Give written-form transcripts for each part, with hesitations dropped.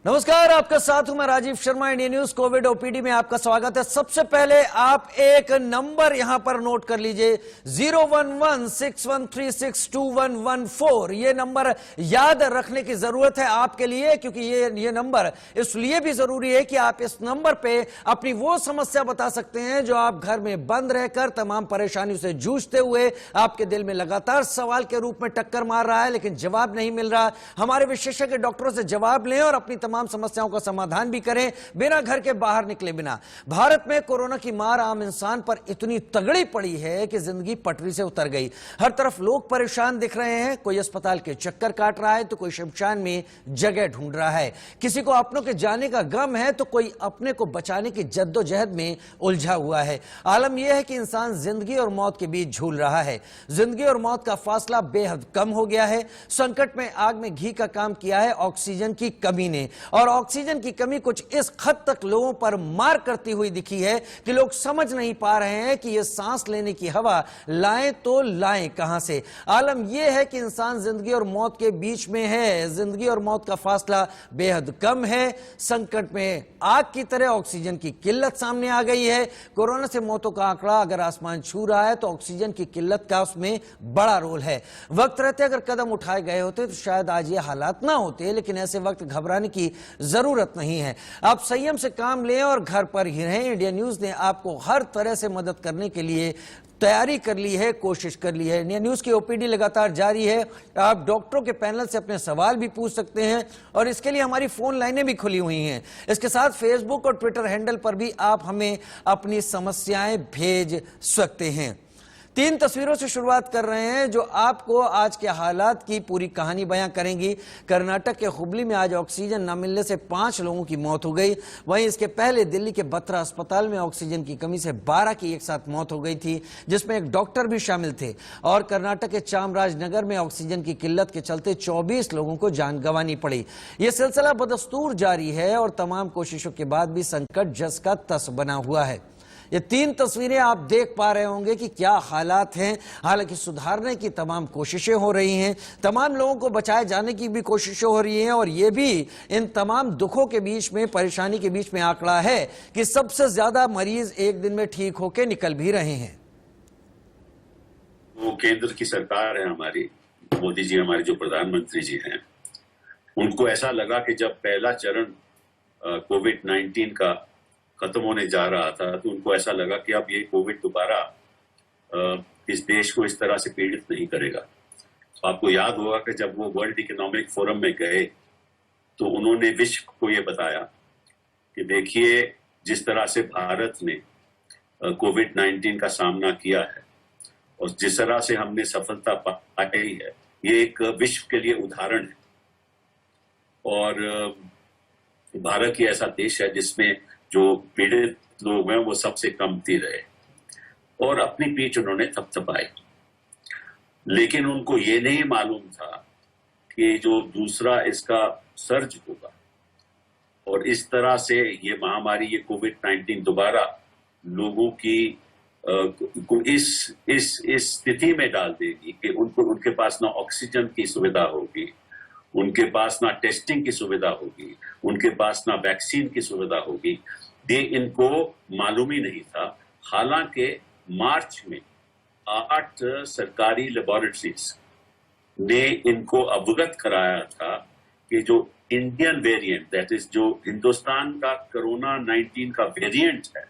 नमस्कार, आपका साथ हूं मैं Rajeev Sharma. India News Covid OPD में आपका स्वागत है। सबसे पहले आप एक नंबर यहां पर नोट कर लीजिए, 01161362114। ये नंबर याद रखने की जरूरत है आपके लिए, क्योंकि ये नंबर इसलिए भी जरूरी है कि आप इस नंबर पे अपनी वो समस्या बता सकते हैं जो आप घर में बंद रहकर तमाम परेशानियों से जूझते हुए आपके दिल में लगातार सवाल के रूप में टक्कर मार रहा है, लेकिन जवाब नहीं मिल रहा। हमारे विशेषज्ञ डॉक्टरों से जवाब लें और अपनी तमाम समस्याओं का समाधान भी करें बिना घर के बाहर निकले बिना। भारत में कोरोना की मार आम इंसान पर इतनी तगड़ी पड़ी है कि जिंदगी पटरी से उतर गई। हर तरफ लोग परेशान दिख रहे हैं। कोई अस्पताल के चक्कर काट रहा है तो कोई शमशान में जगह ढूंढ रहा है। किसी को अपनों के जाने का गम है तो कोई अपने को बचाने की जद्दोजहद में उलझा हुआ है। आलम यह है कि इंसान जिंदगी और मौत के बीच झूल रहा है। जिंदगी और मौत का फासला बेहद कम हो गया है। संकट में आग में घी का काम किया है ऑक्सीजन की कमी ने, और ऑक्सीजन की कमी कुछ इस हद तक लोगों पर मार करती हुई दिखी है कि लोग समझ नहीं पा रहे हैं कि यह सांस लेने की हवा लाएं तो लाएं कहां से। आलम यह है कि इंसान जिंदगी और मौत के बीच में है। जिंदगी और मौत का फासला बेहद कम है। संकट में आग की तरह ऑक्सीजन की किल्लत सामने आ गई है। कोरोना से मौतों का आंकड़ा अगर आसमान छू रहा है तो ऑक्सीजन की किल्लत का उसमें बड़ा रोल है। वक्त रहते अगर कदम उठाए गए होते तो शायद आज ये हालात ना होते, लेकिन ऐसे वक्त घबराने की जरूरत नहीं है। आप संयम से काम लें और घर पर ही रहें। इंडिया न्यूज ने आपको हर तरह से मदद करने के लिए तैयारी कर ली है, कोशिश कर ली है। इंडिया न्यूज की ओपीडी लगातार जारी है। आप डॉक्टरों के पैनल से अपने सवाल भी पूछ सकते हैं और इसके लिए हमारी फोन लाइनें भी खुली हुई हैं। इसके साथ फेसबुक और ट्विटर हैंडल पर भी आप हमें अपनी समस्याएं भेज सकते हैं। 3 तस्वीरों से शुरुआत कर रहे हैं जो आपको आज के हालात की पूरी कहानी बयां करेंगी। कर्नाटक के हुबली में आज ऑक्सीजन न मिलने से 5 लोगों की मौत हो गई। वहीं इसके पहले दिल्ली के बत्रा अस्पताल में ऑक्सीजन की कमी से 12 की एक साथ मौत हो गई थी, जिसमें एक डॉक्टर भी शामिल थे। और कर्नाटक के चामराजनगर में ऑक्सीजन की किल्लत के चलते 24 लोगों को जान गंवानी पड़ी। यह सिलसिला बदस्तूर जारी है और तमाम कोशिशों के बाद भी संकट जस का तस बना हुआ है। ये 3 तस्वीरें आप देख पा रहे होंगे कि क्या हालात हैं। हालांकि सुधारने की तमाम कोशिशें हो रही हैं, तमाम लोगों को बचाए जाने की भी कोशिशें हो रही हैं, और ये भी इन तमाम दुखों के बीच में, परेशानी के बीच में आंकड़ा है कि सबसे ज्यादा मरीज एक दिन में ठीक होकर निकल भी रहे हैं। वो केंद्र की सरकार है हमारी, मोदी जी हमारे जो प्रधानमंत्री जी हैं, उनको ऐसा लगा कि जब पहला चरण कोविड-19 का खत्म होने जा रहा था तो उनको ऐसा लगा कि अब ये कोविड दोबारा इस देश को इस तरह से पीड़ित नहीं करेगा। तो आपको याद होगा कि जब वो वर्ल्ड इकोनॉमिक फोरम में गए तो उन्होंने विश्व को ये बताया कि देखिए जिस तरह से भारत ने कोविड-19 का सामना किया है और जिस तरह से हमने सफलता पाई है, ये एक विश्व के लिए उदाहरण है। और भारत ही ऐसा देश है जिसमें जो पीड़ित लोग हैं वो सबसे कमती रहे, और अपनी पीठ उन्होंने थपथपाई। लेकिन उनको ये नहीं मालूम था कि जो दूसरा इसका सर्ज होगा और इस तरह से ये महामारी, ये कोविड-19 दोबारा लोगों की इस स्थिति में डाल देगी कि उनके पास ना ऑक्सीजन की सुविधा होगी, उनके पास ना टेस्टिंग की सुविधा होगी, उनके पास ना वैक्सीन की सुविधा होगी। ये इनको मालूम ही नहीं था। हालांकि मार्च में 8 सरकारी लेबोरेटरीज ने इनको अवगत कराया था कि जो इंडियन वेरिएंट, दैट इज जो हिंदुस्तान का कोरोना 19 का वेरिएंट है,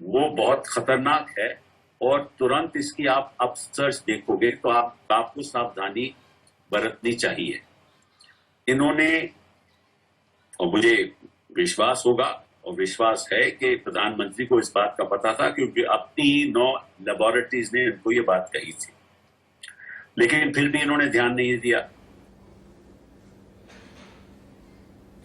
वो बहुत खतरनाक है और तुरंत इसकी आप अपसर्च देखोगे तो आपको सावधानी बरतनी चाहिए। इन्होंने, और मुझे विश्वास होगा और विश्वास है कि प्रधानमंत्री को इस बात का पता था, क्योंकि अपनी 9 लेबोरेटरीज ने इनको ये बात कही थी, लेकिन फिर भी इन्होंने ध्यान नहीं दिया।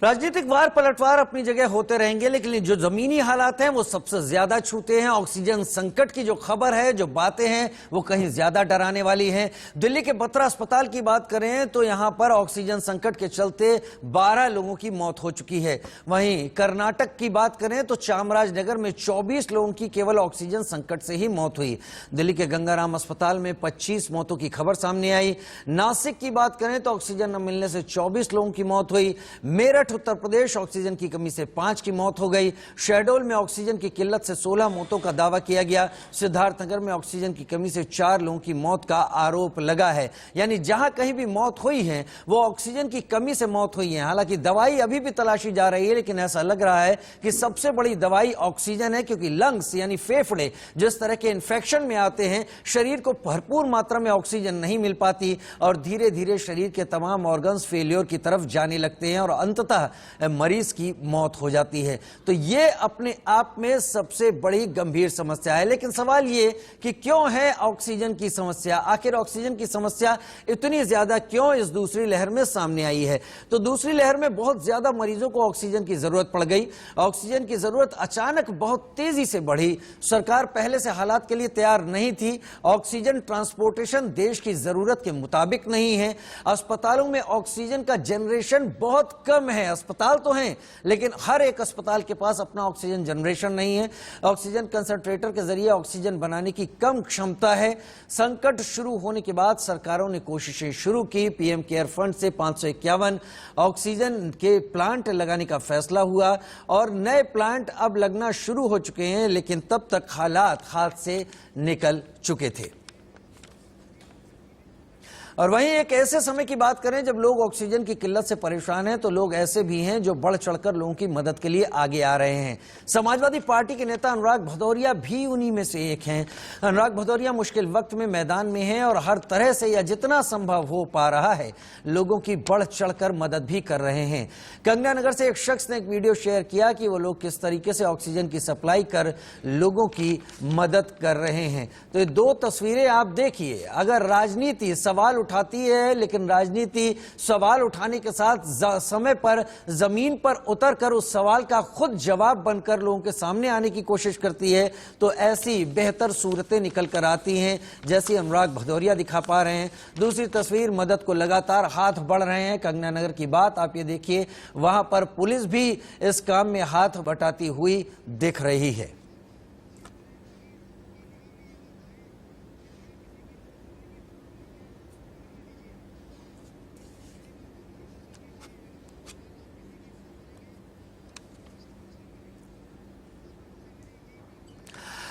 राजनीतिक वार पलटवार अपनी जगह होते रहेंगे, लेकिन जो जमीनी हालात हैं वो सबसे ज्यादा छूते हैं। ऑक्सीजन संकट की जो खबर है, जो बातें हैं, वो कहीं ज्यादा डराने वाली हैं। दिल्ली के बत्रा अस्पताल की बात करें तो यहां पर ऑक्सीजन संकट के चलते 12 लोगों की मौत हो चुकी है। वहीं कर्नाटक की बात करें तो चामराजनगर में 24 लोगों की केवल ऑक्सीजन संकट से ही मौत हुई। दिल्ली के गंगाराम अस्पताल में 25 मौतों की खबर सामने आई। नासिक की बात करें तो ऑक्सीजन न मिलने से 24 लोगों की मौत हुई। मेरठ उत्तर प्रदेश ऑक्सीजन की कमी से 5 की मौत हो गई। शहडोल में ऑक्सीजन की किल्लत से 16 मौतों का दावा किया गया। सिद्धार्थनगर में ऑक्सीजन की कमी से 4 लोगों की मौत का आरोप लगा है। यानी जहां कहीं भी मौत हुई है वो ऑक्सीजन की कमी से मौत हुई है। हालांकि दवाई अभी भी तलाशी जा रही है, लेकिन ऐसा लग रहा है कि सबसे बड़ी दवाई ऑक्सीजन है, क्योंकि लंग्स यानी फेफड़े जिस तरह के इंफेक्शन में आते हैं, शरीर को भरपूर मात्रा में ऑक्सीजन नहीं मिल पाती और धीरे धीरे शरीर के तमाम ऑर्गन्स फेलियर की तरफ जाने लगते हैं और अंततः मरीज की मौत हो जाती है। तो ये अपने आप में सबसे बड़ी गंभीर समस्या है। लेकिन सवाल ये कि क्यों है ऑक्सीजन की समस्या, आखिर ऑक्सीजन की समस्या इतनी ज्यादा क्यों इस दूसरी लहर में सामने आई है? तो दूसरी लहर में बहुत ज्यादा मरीजों को ऑक्सीजन की जरूरत पड़ गई। ऑक्सीजन की जरूरत अचानक बहुत तेजी से बढ़ी। सरकार पहले से हालात के लिए तैयार नहीं थी। ऑक्सीजन ट्रांसपोर्टेशन देश की जरूरत के मुताबिक नहीं है। अस्पतालों में ऑक्सीजन का जनरेशन बहुत कम है। अस्पताल तो हैं, लेकिन हर एक अस्पताल के पास अपना ऑक्सीजन जनरेशन नहीं है। ऑक्सीजन कंसंट्रेटर के जरिए ऑक्सीजन बनाने की कम क्षमता है। संकट शुरू होने के बाद सरकारों ने कोशिशें शुरू की। पीएम केयर फंड से 551 ऑक्सीजन के प्लांट लगाने का फैसला हुआ और नए प्लांट अब लगना शुरू हो चुके हैं, लेकिन तब तक हालात हाथ से निकल चुके थे। और वहीं एक ऐसे समय की बात करें जब लोग ऑक्सीजन की किल्लत से परेशान हैं, तो लोग ऐसे भी हैं जो बढ़ चढ़कर लोगों की मदद के लिए आगे आ रहे हैं। समाजवादी पार्टी के नेता अनुराग भदौरिया भी उन्हीं में से एक हैं। अनुराग भदौरिया मुश्किल वक्त में मैदान में हैं और हर तरह से या जितना संभव हो पा रहा है लोगों की बढ़ चढ़कर मदद भी कर रहे हैं। गंगानगर से एक शख्स ने एक वीडियो शेयर किया कि वो लोग किस तरीके से ऑक्सीजन की सप्लाई कर लोगों की मदद कर रहे हैं। तो ये दो तस्वीरें आप देखिए। अगर राजनीति सवाल उठाती है, लेकिन राजनीति सवाल उठाने के साथ समय पर जमीन पर उतरकर उस सवाल का खुद जवाब बनकर लोगों के सामने आने की कोशिश करती है, तो ऐसी बेहतर सूरतें निकल कर आती हैं जैसी अनुराग भदौरिया दिखा पा रहे हैं। दूसरी तस्वीर, मदद को लगातार हाथ बढ़ रहे हैं। गंगानगर की बात आप ये देखिए, वहां पर पुलिस भी इस काम में हाथ बटाती हुई दिख रही है।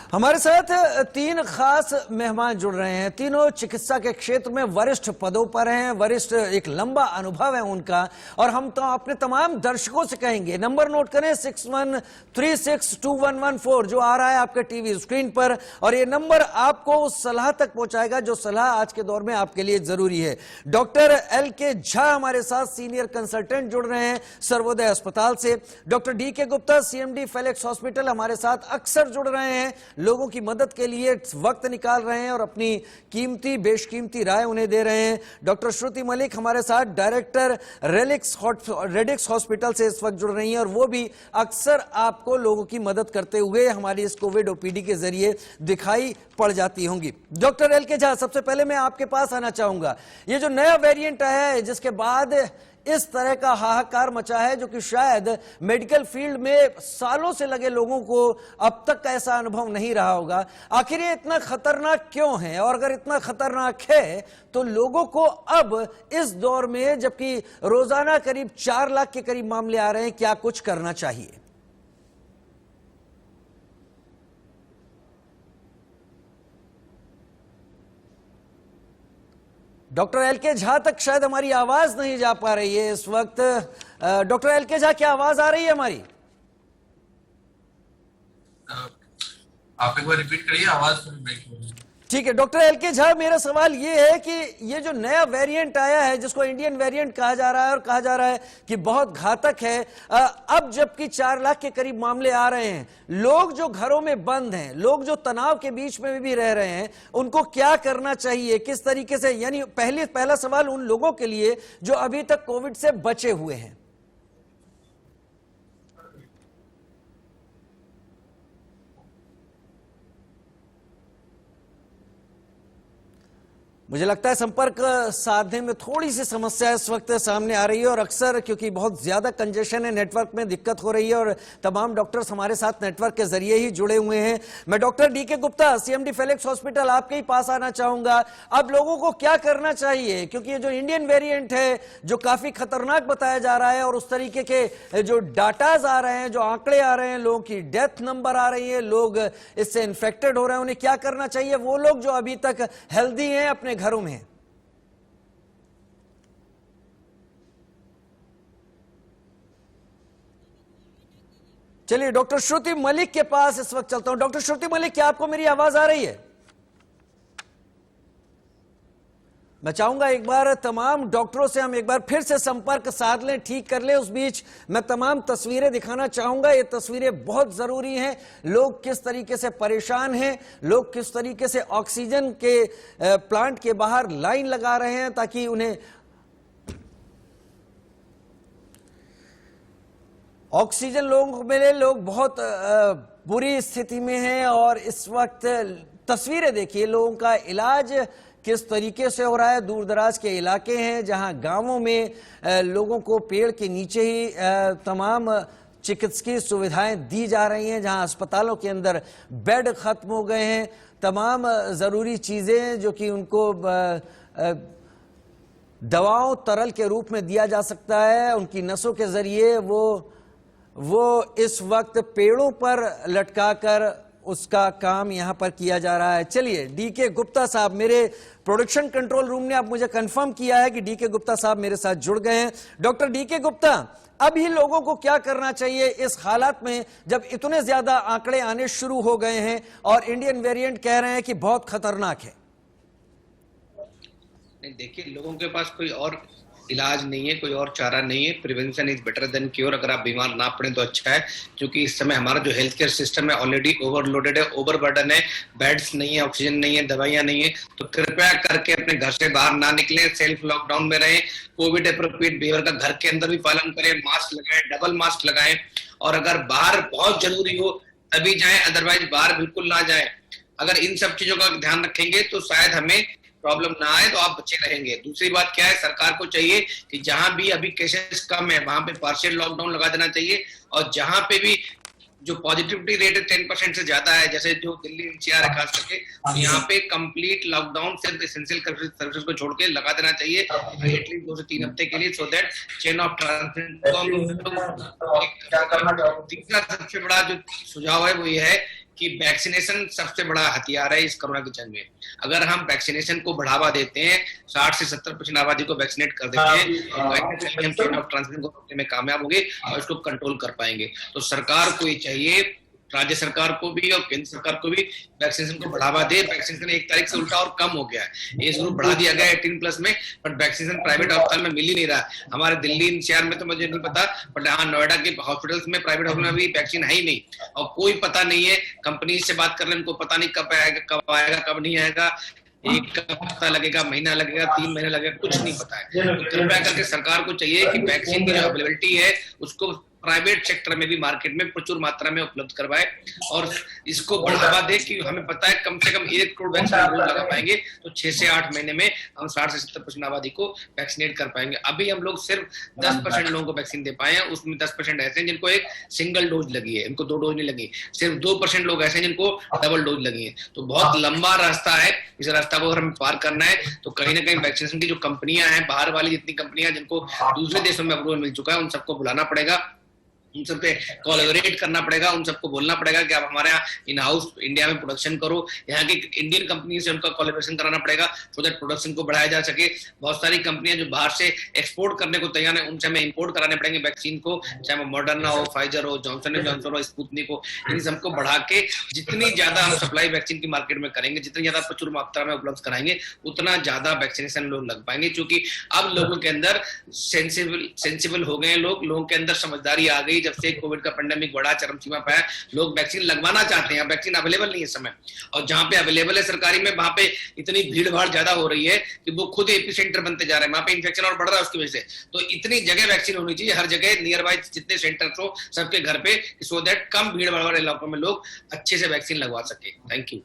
हमारे साथ 3 खास मेहमान जुड़ रहे हैं। तीनों चिकित्सा के क्षेत्र में वरिष्ठ पदों पर हैं, वरिष्ठ एक लंबा अनुभव है उनका। और हम तो अपने तमाम दर्शकों से कहेंगे, नंबर नोट करें 61362114 जो आ रहा है आपके टीवी स्क्रीन पर, और ये नंबर आपको उस सलाह तक पहुंचाएगा जो सलाह आज के दौर में आपके लिए जरूरी है। डॉक्टर LK झा हमारे साथ सीनियर कंसल्टेंट जुड़ रहे हैं सर्वोदय अस्पताल से। Doctor DK Gupta CMD Felix hospital हमारे साथ अक्सर जुड़ रहे हैं, लोगों की मदद के लिए वक्त निकाल रहे हैं और अपनी कीमती बेशकीमती राय उन्हें दे रहे हैं। डॉक्टर श्रुति मलिक हमारे साथ डायरेक्टर रेडिक्स हॉस्पिटल से इस वक्त जुड़ रही हैं और वो भी अक्सर आपको लोगों की मदद करते हुए हमारी इस कोविड OPD के जरिए दिखाई पड़ जाती होंगी। डॉक्टर LK झा, सबसे पहले मैं आपके पास आना चाहूंगा। ये जो नया वेरिएंट आया है जिसके बाद इस तरह का हाहाकार मचा है, जो कि शायद मेडिकल फील्ड में सालों से लगे लोगों को अब तक ऐसा अनुभव नहीं रहा होगा, आखिर ये इतना खतरनाक क्यों है? और अगर इतना खतरनाक है तो लोगों को अब इस दौर में, जबकि रोजाना करीब 4 लाख के करीब मामले आ रहे हैं, क्या कुछ करना चाहिए? डॉक्टर LK झा तक शायद हमारी आवाज नहीं जा पा रही है इस वक्त। डॉक्टर LK झा, क्या आवाज आ रही है हमारी? आप एक बार रिपीट करिए, आवाज थोड़ी ब्रेक हो रही है। ठीक है डॉक्टर LK झा, मेरा सवाल ये है कि ये जो नया वेरिएंट आया है जिसको इंडियन वेरिएंट कहा जा रहा है और कहा जा रहा है कि बहुत घातक है, अब जबकि 4 लाख के करीब मामले आ रहे हैं, लोग जो घरों में बंद हैं, लोग जो तनाव के बीच में भी रह रहे हैं, उनको क्या करना चाहिए, किस तरीके से? यानी पहला सवाल उन लोगों के लिए जो अभी तक कोविड से बचे हुए हैं। मुझे लगता है संपर्क साधने में थोड़ी सी समस्या इस वक्त सामने आ रही है, और अक्सर क्योंकि बहुत ज्यादा कंजेशन है, नेटवर्क में दिक्कत हो रही है, और तमाम डॉक्टर्स हमारे साथ नेटवर्क के जरिए ही जुड़े हुए हैं। मैं doctor D K Gupta, CMD Felix hospital, आपके ही पास आना चाहूंगा। अब लोगों को क्या करना चाहिए, क्योंकि ये जो इंडियन वेरिएंट है जो काफी खतरनाक बताया जा रहा है, और उस तरीके के जो डाटाज आ रहे हैं, जो आंकड़े आ रहे हैं, लोगों की डेथ नंबर आ रही है, लोग इससे इन्फेक्टेड हो रहे हैं, उन्हें क्या करना चाहिए, वो लोग जो अभी तक हेल्दी हैं अपने घरों में? चलिए डॉक्टर श्रुति मलिक के पास इस वक्त चलता हूं। डॉक्टर श्रुति मलिक, क्या आपको मेरी आवाज आ रही है? मैं चाहूंगा एक बार तमाम डॉक्टरों से हम एक बार फिर से संपर्क साध लें, ठीक कर लें। उस बीच मैं तमाम तस्वीरें दिखाना चाहूंगा। ये तस्वीरें बहुत जरूरी हैं। लोग किस तरीके से परेशान हैं, लोग किस तरीके से ऑक्सीजन के प्लांट के बाहर लाइन लगा रहे हैं ताकि उन्हें ऑक्सीजन लोगों को मिले। लोग बहुत बुरी स्थिति में हैं, और इस वक्त तस्वीरें देखिए, लोगों का इलाज किस तरीके से हो रहा है। दूर दराज के इलाके हैं जहां गांवों में लोगों को पेड़ के नीचे ही तमाम चिकित्सकीय सुविधाएं दी जा रही हैं, जहां अस्पतालों के अंदर बेड खत्म हो गए हैं। तमाम जरूरी चीजें जो कि उनको दवाओं तरल के रूप में दिया जा सकता है, उनकी नसों के जरिए वो इस वक्त पेड़ों पर लटकाकर उसका काम यहां पर किया जा रहा है। चलिए डीके गुप्ता साहब, मेरे प्रोडक्शन कंट्रोल रूम ने अब मुझे कंफर्म किया है कि डीके गुप्ता साहब मेरे साथ जुड़ गए हैं। डॉक्टर डीके गुप्ता, अभी लोगों को क्या करना चाहिए इस हालात में जब इतने ज्यादा आंकड़े आने शुरू हो गए हैं और इंडियन वेरिएंट कह रहे हैं कि बहुत खतरनाक है? नहीं, देखिए, लोगों के पास कोई और इलाज नहीं है, कोई और चारा नहीं है। Prevention is better than cure. अगर आप बीमार ना पड़े तो अच्छा है, क्योंकि इस समय हमारा जो हेल्थ केयर सिस्टम है ऑलरेडी ओवरलोडेड है, ओवरबर्डन है। बेड्स नहीं है, ऑक्सीजन नहीं है, दवाइयां नहीं है। तो कृपया करके अपने घर से बाहर ना निकलें, सेल्फ लॉकडाउन में रहें, कोविड एप्रोप्रिएट बिहेवियर का घर के अंदर भी पालन करें, मास्क लगाएं, डबल मास्क लगाएं, और अगर बाहर बहुत जरूरी हो तभी जाएं, अदरवाइज बाहर बिल्कुल ना जाएं। अगर इन सब चीजों का ध्यान रखेंगे तो शायद हमें प्रॉब्लम ना आए, तो आप बचे रहेंगे। दूसरी बात क्या है, सरकार को चाहिए कि जहां भी अभी केसेस कम है वहां पे पार्शियल लॉकडाउन लगा देना चाहिए, और जहां पे भी जो पॉजिटिविटी रेट है 10% से ज्यादा है, जैसे जो दिल्ली एनसीआर है खास करके, तो यहाँ पे कंप्लीट लॉकडाउन सिर्फ एसेंशियल सर्विसेज को छोड़ के लगा देना चाहिए एटलीस्ट 2 से 3 हफ्ते के लिए, so that chain of transmission को। तीसरा सबसे बड़ा जो सुझाव है वो ये है कि वैक्सीनेशन सबसे बड़ा हथियार है इस कोरोना की जंग में। अगर हम वैक्सीनेशन को बढ़ावा देते हैं, 60 से 70% आबादी को वैक्सीनेट कर देते हैं, तो हम चेन ऑफ ट्रांसमिशन को रोकने में कामयाब होंगे और इसको कंट्रोल कर पाएंगे। तो सरकार को ये चाहिए, राज्य सरकार को भी और केंद्र सरकार को भी, वैक्सीनेशन को बढ़ावा दे। वैक्सीनेशन 1 तारीख से उल्टा और कम हो गया है, एज ग्रुप बढ़ा दिया गया 18+ में, बट वैक्सीनेशन प्राइवेट अस्पताल में मिल ही नहीं रहा। हमारे दिल्ली एनसीआर में तो मुझे नहीं पता, बट हाँ नोएडा के हॉस्पिटल्स में, प्राइवेट हॉस्पिटल में भी वैक्सीन है ही नहीं, और कोई पता नहीं है। कंपनी से बात कर ले, उनको पता नहीं कब आएगा कब नहीं आएगा, 1 हफ्ता लगेगा, महीना लगेगा, 3 महीने लगेगा, कुछ नहीं पता है। तो कृपया करके सरकार को चाहिए कि वैक्सीन की जो अवेलेबिलिटी है उसको प्राइवेट सेक्टर में भी मार्केट में प्रचुर मात्रा में उपलब्ध करवाए, और इसको बढ़ावा दे कि हमें पता है कम से कम 1 करोड़ वैक्सीन लगा पाएंगे तो 6 से 8 महीने में हम 60 से 70% आबादी को वैक्सीनेट कर पाएंगे। अभी हम लोग सिर्फ 10% लोगों को वैक्सीन दे पाए हैं, उसमें 10% ऐसे हैं जिनको एक सिंगल डोज लगी है, इनको 2 डोज नहीं लगी। सिर्फ 2% लोग ऐसे हैं जिनको डबल डोज लगी है। तो बहुत लंबा रास्ता है, इस रास्ता को अगर हमें पार करना है तो कहीं ना कहीं वैक्सीनेशन की जो कंपनियां हैं, बाहर वाली जितनी कंपनियां जिनको दूसरे देशों में अप्रूवल मिल चुका है, उन सबको बुलाना पड़ेगा, उन सब पे कोलैबोरेट करना पड़ेगा, उन सबको बोलना पड़ेगा कि आप हमारे यहाँ इन हाउस इंडिया में प्रोडक्शन करो, यहाँ की इंडियन कंपनी से उनका कोलैबोरेशन कराना पड़ेगा, सो दैट प्रोडक्शन को बढ़ाया जा सके। बहुत सारी कंपनियां जो बाहर से एक्सपोर्ट करने को तैयार है, उनसे हमें इंपोर्ट कराने पड़ेंगे वैक्सीन को, चाहे वो मॉडर्ना हो, फाइजर हो, जॉनसन एंड जॉनसन हो, स्पुतनिक हो, इन सबको बढ़ा के जितनी ज्यादा हम सप्लाई वैक्सीन की मार्केट में करेंगे, जितनी ज्यादा प्रचुर मात्रा में उपलब्ध कराएंगे, उतना ज्यादा वैक्सीनेशन लोग लग पाएंगे। क्योंकि अब लोगों के अंदर सेंसिबल हो गए, लोगों के अंदर समझदारी आ गई। जब से कोविड का पेंडेमिक बड़ा चरम सीमा पे है, लोग वैक्सीन लगवाना चाहते हैं। वैक्सीन अवेलेबल नहीं है इस समय, और जहां पे अवेलेबल है सरकारी में, वहां पे इतनी भीड़ भाड़ ज्यादा हो रही है कि वो खुद एपिसेंटर बनते जा रहे हैं, वहां पे इन्फेक्शन और बढ़ रहा है उसकी वजह से। तो इतनी जगह वैक्सीन होनी चाहिए, हर जगह नियर बाय जितने सेंटर्स हो सबके घर पे, सो दैट कम भीड़ भाड़ वाले इलाकों में लोग अच्छे से वैक्सीन लगवा सके। Thank you.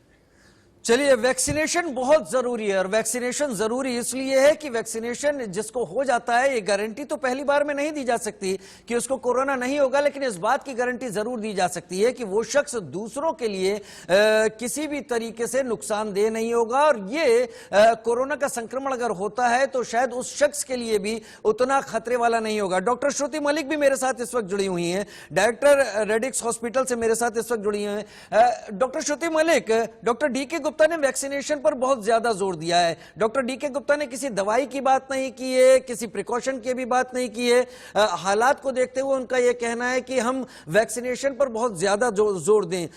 चलिए, वैक्सीनेशन बहुत जरूरी है और वैक्सीनेशन जरूरी इसलिए है कि वैक्सीनेशन जिसको हो जाता है, ये गारंटी तो पहली बार में नहीं दी जा सकती कि उसको कोरोना नहीं होगा, लेकिन इस बात की गारंटी जरूर दी जा सकती है कि वो शख्स दूसरों के लिए किसी भी तरीके से नुकसानदेह नहीं होगा और ये कोरोना का संक्रमण अगर होता है तो शायद उस शख्स के लिए भी उतना खतरे वाला नहीं होगा। डॉक्टर श्रुति मलिक भी मेरे साथ इस वक्त जुड़ी हुई हैं, डायरेक्टर रेडिक्स हॉस्पिटल से मेरे साथ इस वक्त जुड़ी हुई हैं। Doctor Shruti Malik, doctor D K Gupta ने वैक्सीनेशन पर बहुत ज्यादा जोर दिया है। डॉक्टर डीके गुप्ता ने किसी दवाई की बात नहीं की है, किसी प्रिकॉशन की भी बात नहीं की है। हालात को देखते हुए उनका यह कहना है कि हम वैक्सीनेशन पर बहुत ज्यादा जोर दें।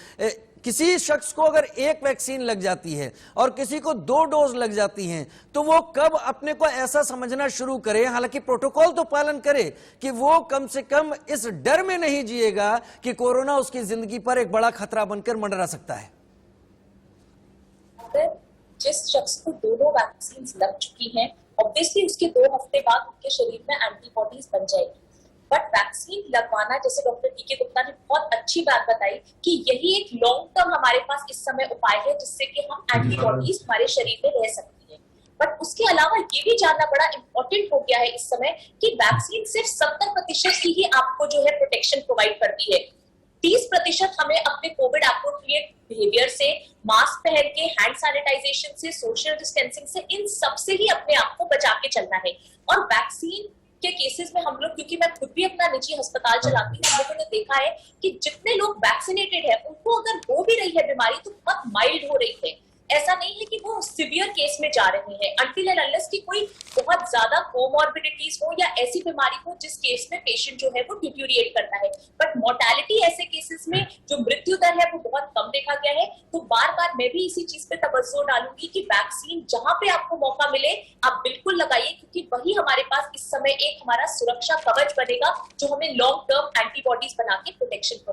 किसी शख्स को अगर एक वैक्सीन लग जाती है और किसी को 2 डोज लग जाती हैं तो वो कब अपने को ऐसा समझना शुरू करे, हालांकि प्रोटोकॉल तो पालन करे, कि वो कम से कम इस डर में नहीं जिएगा कि कोरोना उसकी जिंदगी पर एक बड़ा खतरा बनकर मंडरा सकता है। जिस शख्स को दोनों वैक्सीन लग चुकी हैं, ऑब्वियसली उसके 2 हफ्ते बाद उनके शरीर में एंटीबॉडीज बन जाएगी। बट वैक्सीन लगवाना, जैसे डॉक्टर डीके गुप्ता ने बहुत अच्छी बात बताई कि यही एक लॉन्ग टर्म हमारे पास इस समय उपाय है जिससे कि हम एंटीबॉडीज हमारे शरीर में रह सकती है। बट उसके अलावा ये भी जानना बड़ा इंपॉर्टेंट हो गया है इस समय कि वैक्सीन सिर्फ 70% की ही आपको जो है प्रोटेक्शन प्रोवाइड करती है। 30% हमें अपने कोविड एप्रोप्रिएट बिहेवियर से, मास्क पहन के, हैंड सैनिटाइजेशन से, सोशल डिस्टेंसिंग से, इन सब से ही अपने आप को बचा के चलना है। और वैक्सीन के केसेस में हम लोग, क्योंकि मैं खुद भी अपना निजी अस्पताल चलाती हूँ, हम लोगों ने देखा है कि जितने लोग वैक्सीनेटेड है उनको अगर हो भी रही है बीमारी तो बहुत माइल्ड हो रही है। ऐसा नहीं है कि वो सिवियर केस में जा रहे हैं, अनटिल एंड अनलेस कि कोई बहुत ज्यादा कोमॉर्बिडिटीज हो या ऐसी बीमारी हो जिस केस में पेशेंट जो है वो डिट्यूरिएट करता है। बट मोर्टेलिटी ऐसे केसेस में जो मृत्यु दर है वो बहुत कम देखा गया है। तो बार बार मैं भी इसी चीज पे तवज्जो डालूंगी कि वैक्सीन जहां पे आपको मौका मिले आप बिल्कुल लगाइए, क्योंकि वही हमारे पास इस समय एक हमारा सुरक्षा कवच बनेगा जो हमें लॉन्ग टर्म एंटीबॉडीज बना के प्रोटेक्शन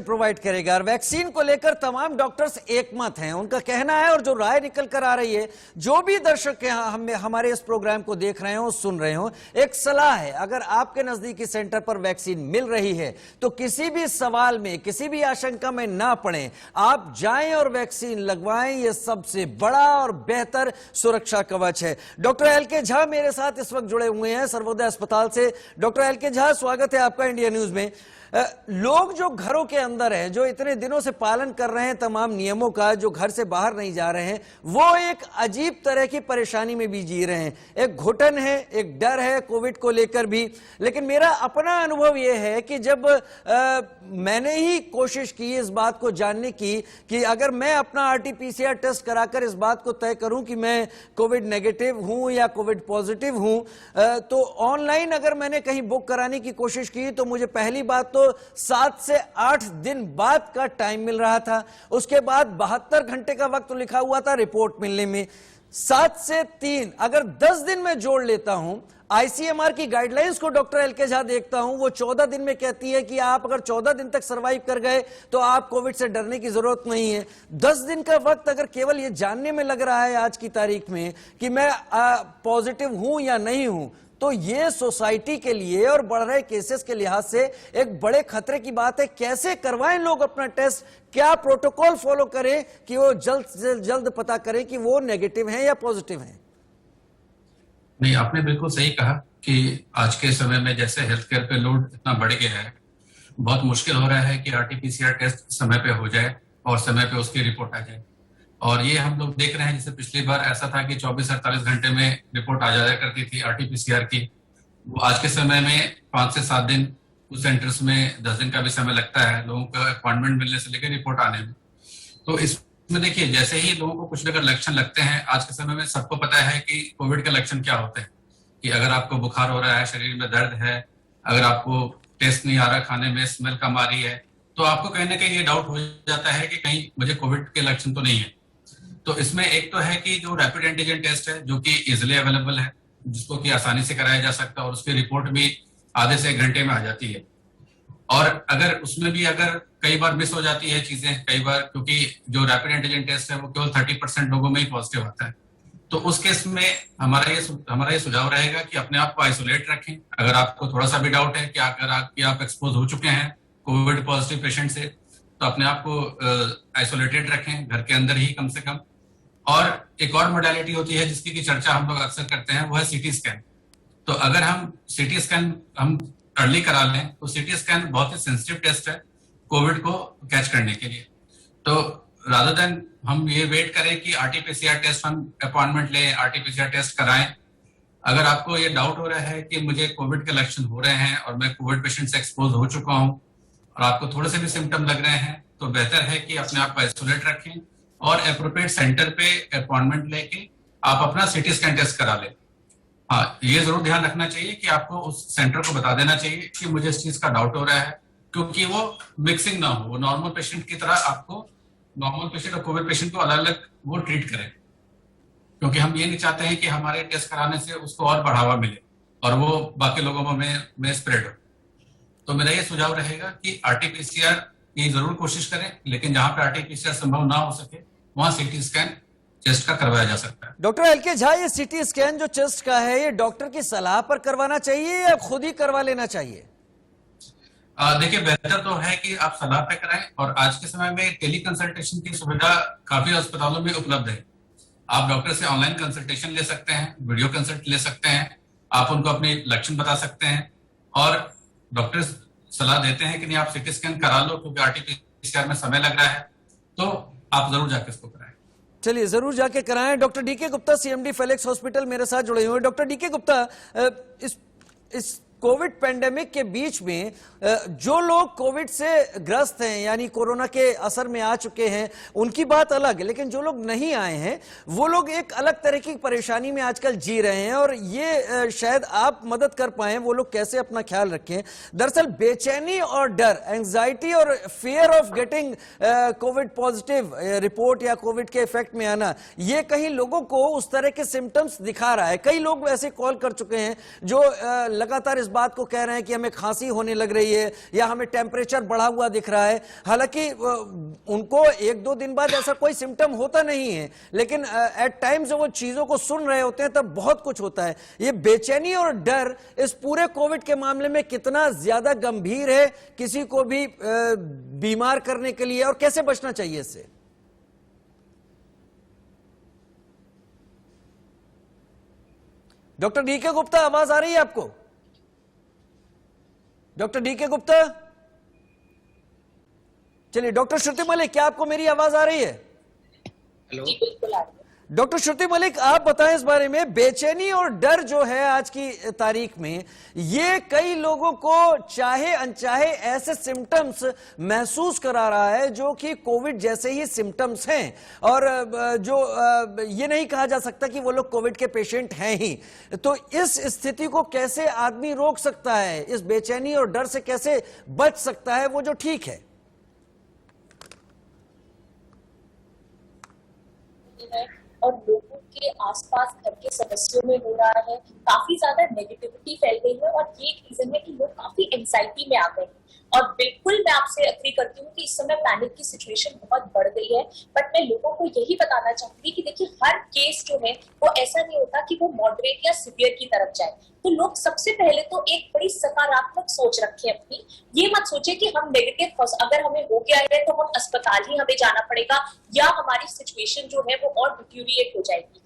प्रोवाइड करेगा। और वैक्सीन को लेकर तमाम डॉक्टर्स एकमत हैं, उनका कहना है और जो राय निकल कर आ रही है, जो भी दर्शक हमारे इस प्रोग्राम को देख रहे हो, सुन रहे हो, एक सलाह है, अगर आपके नजदीकी सेंटर पर वैक्सीन मिल रही है तो किसी भी सवाल में, किसी भी आशंका में ना पड़े, आप जाएं और वैक्सीन लगवाएं। यह सबसे बड़ा और बेहतर सुरक्षा कवच है। Doctor L K. झा मेरे साथ इस वक्त जुड़े हुए हैं सर्वोदय अस्पताल से। Doctor L K. झा, स्वागत है आपका इंडिया न्यूज में। लोग जो घरों के अंदर हैं, जो इतने दिनों से पालन कर रहे हैं तमाम नियमों का, जो घर से बाहर नहीं जा रहे हैं, वो एक अजीब तरह की परेशानी में भी जी रहे हैं। एक घुटन है, एक डर है कोविड को लेकर भी। लेकिन मेरा अपना अनुभव यह है कि जब मैंने ही कोशिश की इस बात को जानने की कि अगर मैं अपना आरटी-पीसीआर टेस्ट कराकर इस बात को तय करूं कि मैं कोविड नेगेटिव हूं या कोविड पॉजिटिव हूं, तो ऑनलाइन अगर मैंने कहीं बुक कराने की कोशिश की तो मुझे पहली बात तो 7 से 8 दिन बाद का टाइम मिल रहा था। उसके बाद 72 घंटे का वक्त लिखा हुआ था रिपोर्ट मिलने में। 7 से 3 अगर 10 दिन में जोड़ लेता हूं, आईसीएमआर की गाइडलाइंस को डॉक्टर एल.के. झा देखता हूं, वो 14 दिन में कहती है कि आप अगर 14 दिन तक सरवाइव कर गए तो आप कोविड से डरने की जरूरत नहीं है। 10 दिन का वक्त अगर केवल ये जानने में लग रहा है आज की तारीख में कि मैं पॉजिटिव हूं या नहीं हूं, तो ये सोसाइटी के लिए और बढ़ रहे केसेस के लिहाज से एक बड़े खतरे की बात है। कैसे करवाएं लोग अपना टेस्ट, क्या प्रोटोकॉल फॉलो करें कि वो जल्द से जल्द पता करें कि वो नेगेटिव हैं या पॉजिटिव हैं? नहीं, आपने बिल्कुल सही कहा कि आज के समय में जैसे हेल्थ केयर पे लोड इतना बढ़ गया है, बहुत मुश्किल हो रहा है कि आरटी-पीसीआर टेस्ट समय पे हो जाए और समय पे उसकी रिपोर्ट आ जाए। और ये हम लोग देख रहे हैं, जैसे पिछली बार ऐसा था कि 24-48 घंटे में रिपोर्ट आ जाया करती थी आरटी-पीसीआर की, वो आज के समय में 5 से 7 दिन, कुछ सेंटर्स में 10 दिन का भी समय लगता है लोगों का अपॉइंटमेंट मिलने से लेकर रिपोर्ट आने में। तो इसमें देखिए, जैसे ही लोगों को कुछ अगर लक्षण लगते हैं, आज के समय में सबको पता है कि कोविड के लक्षण क्या होते हैं, कि अगर आपको बुखार हो रहा है, शरीर में दर्द है, अगर आपको टेस्ट नहीं आ रहा, खाने में स्मेल कम आ रही है, तो आपको कहीं ना कहीं ये डाउट हो जाता है कि कहीं मुझे कोविड के लक्षण तो नहीं है। तो इसमें एक तो है कि जो रैपिड एंटीजन टेस्ट है, जो कि इजिली अवेलेबल है, जिसको कि आसानी से कराया जा सकता है और उसकी रिपोर्ट भी आधे से 1 घंटे में आ जाती है। और अगर उसमें भी अगर कई बार मिस हो जाती है चीजें, कई बार, क्योंकि जो रैपिड एंटीजन टेस्ट है वो केवल 30% लोगों में ही पॉजिटिव आता है, तो उस केस में हमारा ये सुझाव रहेगा कि अपने आप को आइसोलेट रखें। अगर आपको थोड़ा सा भी डाउट है कि अगर आप एक्सपोज हो चुके हैं कोविड पॉजिटिव पेशेंट से, तो अपने आप को आइसोलेटेड रखें, घर के अंदर ही कम से कम। और एक और मोडालिटी होती है जिसकी की चर्चा हम लोग अक्सर करते हैं, वो है सीटी स्कैन। तो अगर हम सीटी स्कैन हम अर्ली करा लें तो सीटी स्कैन बहुत ही सेंसिटिव टेस्ट है कोविड को कैच करने के लिए। तो रादर देन हम ये वेट करें कि आरटीपीसीआर टेस्ट हम अपॉइंटमेंट लें, आरटीपीसीआर टेस्ट कराएं। अगर आपको ये डाउट हो रहा है कि मुझे कोविड के लक्षण हो रहे हैं और मैं कोविड पेशेंट से एक्सपोज हो चुका हूं और आपको थोड़े से भी सिम्टम लग रहे हैं, तो बेहतर है कि अपने आप को आइसोलेट रखें और एप्रोप्रिएट सेंटर पे अपॉइंटमेंट लेके आप अपना सीटी स्कैन टेस्ट करा लें। हाँ, ये जरूर ध्यान रखना चाहिए कि आपको उस सेंटर को बता देना चाहिए कि मुझे इस चीज का डाउट हो रहा है, क्योंकि वो मिक्सिंग ना हो, वो नॉर्मल पेशेंट की तरह आपको नॉर्मल पेशेंट और कोविड पेशेंट को अलग अलग वो ट्रीट करें, क्योंकि हम ये नहीं चाहते हैं कि हमारे टेस्ट कराने से उसको और बढ़ावा मिले और वो बाकी लोगों में स्प्रेड हो। तो मेरा ये सुझाव रहेगा कि आरटीपीसीआर की जरूर कोशिश करें, लेकिन जहां पे आरटीपीसीआर संभव ना हो सके वहां सीटी स्कैन चेस्ट का करवाया जा सकता है। डॉक्टर एलके झा, ये सीटी स्कैन जो चेस्ट का है, ये डॉक्टर की सलाह पर करवाना चाहिए या खुद ही करवा लेना चाहिए? देखिए, बेहतर तो है कि आप सलाह पे कराएं, और आज के समय में टेली कंसल्टेशन की सुविधा काफी अस्पतालों में उपलब्ध है। आप डॉक्टर से ऑनलाइन कंसल्टेशन ले सकते हैं, वीडियो कंसल्ट ले सकते हैं, आप उनको अपने लक्षण बता सकते हैं और डॉक्टर सलाह देते हैं कि नहीं आप सीटी स्कैन करा लो क्योंकि आरटीपीसीआर में समय लग रहा है, तो आप जरूर जाके इसको कराएं। चलिए, जरूर जाके कराएं। Doctor D K Gupta, CMD Felix hospital, मेरे साथ जुड़े हुए। डॉक्टर डीके गुप्ता, इस कोविड पेंडेमिक के बीच में जो लोग कोविड से ग्रस्त हैं, यानी कोरोना के असर में आ चुके हैं, उनकी बात अलग है, लेकिन जो लोग नहीं आए हैं वो लोग एक अलग तरह की परेशानी में आजकल जी रहे हैं, और ये शायद आप मदद कर पाए, वो लोग कैसे अपना ख्याल रखें। दरअसल बेचैनी और डर, एंजाइटी और fear of getting Covid positive report या कोविड के इफेक्ट में आना, ये कहीं लोगों को उस तरह के सिम्टम्स दिखा रहा है। कई लोग ऐसे कॉल कर चुके हैं जो लगातार इस बात को कह रहे हैं कि हमें खांसी होने लग रही है या हमें टेम्परेचर बढ़ा हुआ दिख रहा है। हालांकि उनको एक दो दिन बाद ऐसा कोई सिम्टम होता नहीं है, लेकिन एट टाइम्स जब वो चीजों को सुन रहे होते हैं तब बहुत कुछ होता है। ये बेचैनी और डर इस पूरे कोविड के मामले में कितना ज्यादा गंभीर है किसी को भी बीमार करने के लिए, और कैसे बचना चाहिए इससे? डॉक्टर डीके गुप्ता, आवाज आ रही है आपको? Doctor D K Gupta? चलिए, डॉक्टर श्रुति मलिक, क्या आपको मेरी आवाज आ रही है? हेलो, बिल्कुल आ रही है। डॉक्टर श्रुति मलिक, आप बताएं इस बारे में। बेचैनी और डर जो है आज की तारीख में, ये कई लोगों को चाहे अनचाहे ऐसे सिम्टम्स महसूस करा रहा है जो कि कोविड जैसे ही सिम्टम्स हैं, और जो ये नहीं कहा जा सकता कि वो लोग कोविड के पेशेंट हैं ही। तो इस स्थिति को कैसे आदमी रोक सकता है? इस बेचैनी और डर से कैसे बच सकता है वो जो ठीक है? और लोगों के आसपास घर के सदस्यों में हो रहा है, काफी ज्यादा नेगेटिविटी फैल गई है, और ये एक रीजन है कि लोग काफी एंजाइटी में आ गए हैं। और बिल्कुल मैं आपसे एग्री करती हूँ कि इस समय पैनिक की सिचुएशन बहुत बढ़ गई है, बट मैं लोगों को यही बताना चाहूंगी कि देखिए, हर केस जो है वो ऐसा नहीं होता कि वो मॉडरेट या सीवियर की तरफ जाए। तो लोग सबसे पहले तो एक बड़ी सकारात्मक सोच रखें अपनी। ये मत सोचे कि हम नेगेटिव, अगर हमें हो गया है तो हम अस्पताल ही हमें जाना पड़ेगा या हमारी सिचुएशन जो है वो और डिटीरिएट हो जाएगी।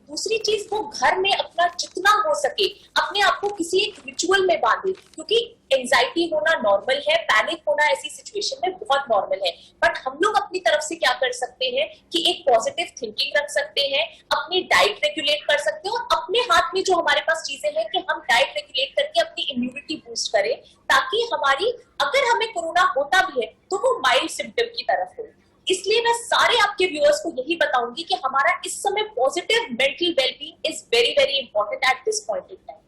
दूसरी चीज, वो घर में अपना जितना हो सके अपने आप को किसी एक रिचुअल में बांधे, क्योंकि एंजाइटी होना नॉर्मल है, पैनिक होना ऐसी सिचुएशन में बहुत नॉर्मल है। बट हम लोग अपनी तरफ से क्या कर सकते हैं कि एक पॉजिटिव थिंकिंग रख सकते हैं, अपनी डाइट रेगुलेट कर सकते हैं, और अपने हाथ में जो हमारे पास चीजें हैं कि हम डाइट रेगुलेट करके अपनी इम्यूनिटी बूस्ट करें, ताकि हमारी, अगर हमें कोरोना होता भी है तो वो माइल्ड सिम्टम की तरफ हो। इसलिए मैं सारे आपके व्यूअर्स को यही बताऊंगी कि हमारा इस समय positive mental wellbeing is very very important at this point in time.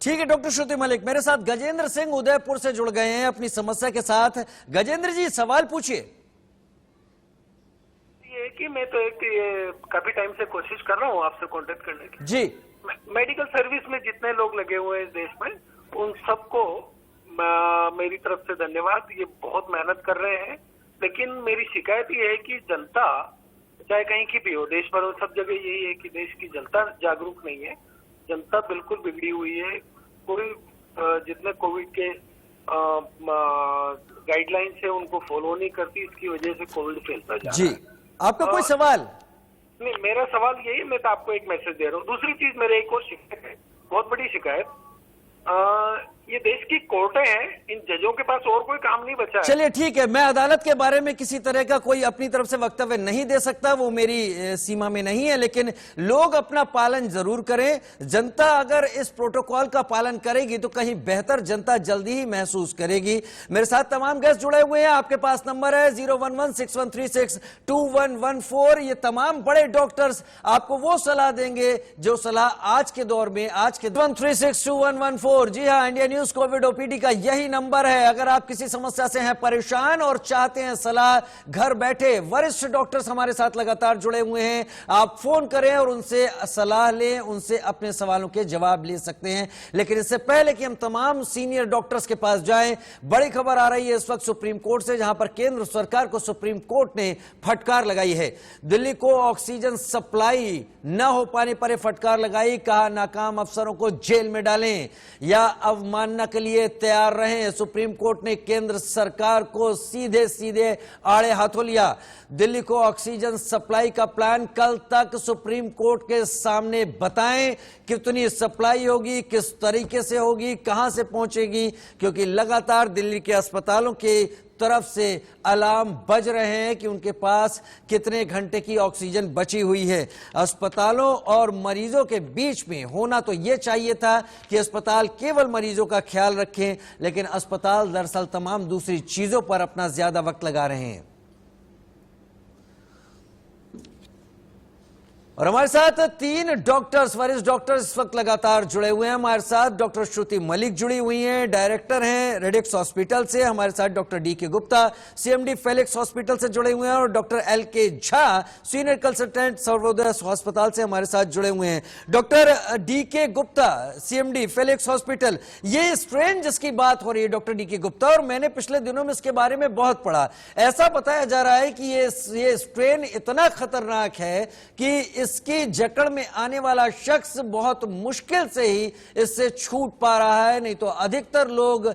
ठीक है डॉक्टर श्रुति मलिक, मेरे साथ गजेंद्र सिंह उदयपुर से जुड़ गए हैं अपनी समस्या के साथ। गजेंद्र जी, सवाल पूछिए। ये कि मैं तो काफी टाइम से कोशिश कर रहा हूँ आपसे कांटेक्ट करने की। जी, मेडिकल सर्विस में जितने लोग लगे हुए हैं इस देश में, उन सबको मेरी तरफ से धन्यवाद। ये बहुत मेहनत कर रहे हैं, लेकिन मेरी शिकायत ये है कि जनता, चाहे कहीं की भी हो, देश भर में सब जगह यही है कि देश की जनता जागरूक नहीं है। जनता बिल्कुल बिगड़ी हुई है। कोई जितने कोविड के गाइडलाइन से उनको फॉलो नहीं करती, इसकी वजह से कोविड फैलता जा रहा जी, है। आपका कोई सवाल? नहीं, मेरा सवाल यही है, मैं तो आपको एक मैसेज दे रहा हूँ। दूसरी चीज, मेरे एक और शिकायत है, बहुत बड़ी शिकायत, ये देश की कोर्टें हैं, इन जजों के पास और कोई काम नहीं बचा है। चलिए ठीक है, मैं अदालत के बारे में किसी तरह का कोई अपनी तरफ से वक्तव्य नहीं दे सकता, वो मेरी सीमा में नहीं है, लेकिन लोग अपना पालन जरूर करें। जनता अगर इस प्रोटोकॉल का पालन करेगी तो कहीं बेहतर जनता जल्दी ही महसूस करेगी। मेरे साथ तमाम गेस्ट जुड़े हुए हैं, आपके पास नंबर है 01161362114। ये तमाम बड़े डॉक्टर्स आपको वो सलाह देंगे जो सलाह आज के दौर में, आज के 1362114। जी हाँ, इंडिया न्यूज कोविड ओपीडी का यही नंबर है। अगर आप किसी समस्या से हैं परेशान और चाहते हैं सलाह, घर बैठे वरिष्ठ डॉक्टर्स हमारे साथ लगातार जुड़े हुए हैं, आप फोन करें और उनसे सलाह लें, उनसे अपने सवालों के जवाब ले सकते हैं। लेकिन इससे पहले कि हम तमाम सीनियर डॉक्टर्स के पास जाएं, बड़ी खबर आ रही है इस वक्त सुप्रीम कोर्ट से, जहां पर केंद्र सरकार को सुप्रीम कोर्ट ने फटकार लगाई है। दिल्ली को ऑक्सीजन सप्लाई न हो पाने पर फटकार लगाई, कहा नाकाम अफसरों को जेल में डालें या अवमानना के लिए तैयार रहें। सुप्रीम कोर्ट ने केंद्र सरकार को सीधे सीधे आड़े हाथों लिया। दिल्ली को ऑक्सीजन सप्लाई का प्लान कल तक सुप्रीम कोर्ट के सामने बताएं, कितनी सप्लाई होगी, किस तरीके से होगी, कहां से पहुंचेगी, क्योंकि लगातार दिल्ली के अस्पतालों की तरफ से अलार्म बज रहे हैं कि उनके पास कितने घंटे की ऑक्सीजन बची हुई है। अस्पतालों और मरीजों के बीच में होना तो यह चाहिए था कि अस्पताल केवल मरीजों का ख्याल रखें, लेकिन अस्पताल दरअसल तमाम दूसरी चीजों पर अपना ज्यादा वक्त लगा रहे हैं। और हमारे साथ 3 डॉक्टर्स, वरिष्ठ डॉक्टर्स इस वक्त लगातार जुड़े हुए हैं। हमारे साथ डॉक्टर श्रुति मलिक जुड़ी हुई हैं, डायरेक्टर हैं रेडिक्स हॉस्पिटल से। हमारे साथ doctor D K. Gupta, CMD Felix hospital से जुड़े हुए हैं, और doctor L K. Jha, senior consultant Sarvodaya अस्पताल से हमारे साथ जुड़े हुए हैं। Doctor D K. Gupta, CMD Felix hospital, ये स्ट्रेन जिसकी बात हो रही है डॉक्टर डी.के. गुप्ता, और मैंने पिछले दिनों में इसके बारे में बहुत पढ़ा, ऐसा बताया जा रहा है कि ये स्ट्रेन इतना खतरनाक है कि इसकी जकड़ में आने वाला शख्स बहुत मुश्किल से ही इससे छूट पा रहा है, नहीं तो अधिकतर लोग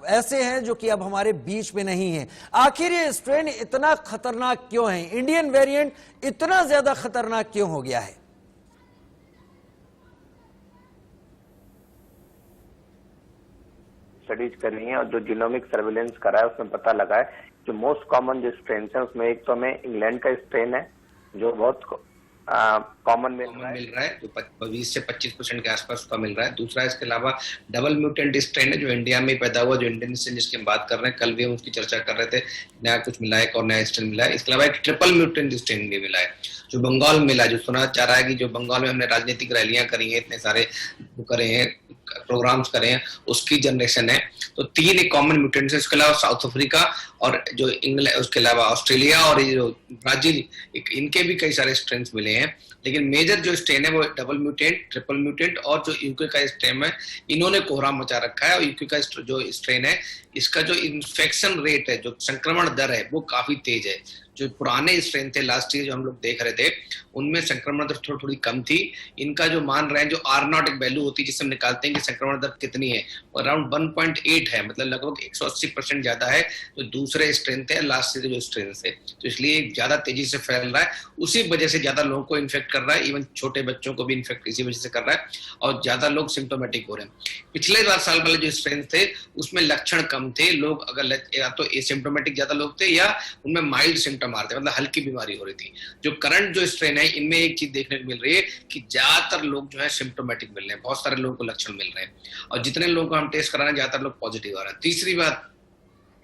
ऐसे हैं जो कि अब हमारे बीच में नहीं हैं। आखिर ये स्ट्रेन इतना खतरनाक क्यों है? इंडियन वेरिएंट इतना ज्यादा खतरनाक क्यों हो गया है? स्टडीज कर रही हैं और जो जीनोमिक सर्वेलेंस करा है उसमें पता लगा है जो मोस्ट कॉमन जो स्ट्रेन है उसमें एक तो हमें इंग्लैंड का स्ट्रेन है जो बहुत कॉमन मिल रहा है जो 20 से 25% के आसपास उसका मिल रहा है। दूसरा इसके अलावा डबल म्यूटेंट स्ट्रेन है जो इंडिया में पैदा हुआ, जो इंडियन स्ट्रेन जिसकी हम बात कर रहे हैं, कल भी हम उसकी चर्चा कर रहे थे, नया कुछ मिला है, एक और नया स्ट्रेन मिला है। इसके अलावा एक ट्रिपल म्यूटेंट स्ट्रेन भी मिला है जो बंगाल में मिला, जो सुना जा रहा है कि जो बंगाल में हमने राजनीतिक रैलियां करी हैं, इतने सारे करे हैं, प्रोग्राम्स करे हैं, उसकी जनरेशन है। तो 3 एक कॉमन म्यूटेंट्स है। इसके अलावा साउथ अफ्रीका और जो इंग्लैंड, उसके अलावा ऑस्ट्रेलिया और ये जो ब्राजील, इनके भी कई सारे स्ट्रेन मिले हैं। लेकिन मेजर जो स्ट्रेन है वो डबल म्यूटेंट, ट्रिपल म्यूटेंट और जो यूके का स्ट्रेन है, इन्होंने कोहराम मचा रखा है। और यूके का जो स्ट्रेन है, इसका जो इन्फेक्शन रेट है, जो संक्रमण दर है, वो काफी तेज है। जो पुराने स्ट्रेन थे लास्ट ईयर जो हम लोग देख रहे थे, उनमें संक्रमण दर थोड़ी कम थी। इनका जो मान रहे हैं, जो R0 एक वैल्यू होती है जिससे हम निकालते हैं कि संक्रमण दर कितनी है, अराउंड 1.8 है, मतलब लगभग 180% ज्यादा है जो दूसरे स्ट्रेन थे लास्ट ईयर जो स्ट्रेन थे। तो इसलिए ज्यादा तेजी से फैल रहा है, उसी वजह से ज्यादा लोगों को इन्फेक्ट कर रहा है, इवन छोटे बच्चों को भी इन्फेक्ट इसी वजह से कर रहा है, और ज्यादा लोग सिम्टोमेटिक हो रहे हैं। पिछले साल वाले जो स्ट्रेन थे उसमें लक्षण कम थे, लोग अगर या तो एसिम्टोमेटिक ज्यादा लोग थे या उनमें माइल्ड सिम्टम आ रहे थे, मतलब हल्की बीमारी हो रही थी। जो करंट जो स्ट्रेन है, इनमें एक चीज देखने को मिल रही है कि ज्यादातर लोग जो है सिम्टोमेटिक मिल रहे हैं, बहुत सारे लोगों को लक्षण मिल रहे हैं, और जितने लोगों को हम टेस्ट करा रहे हैं ज्यादातर लोग पॉजिटिव आ रहे हैं। तीसरी बात,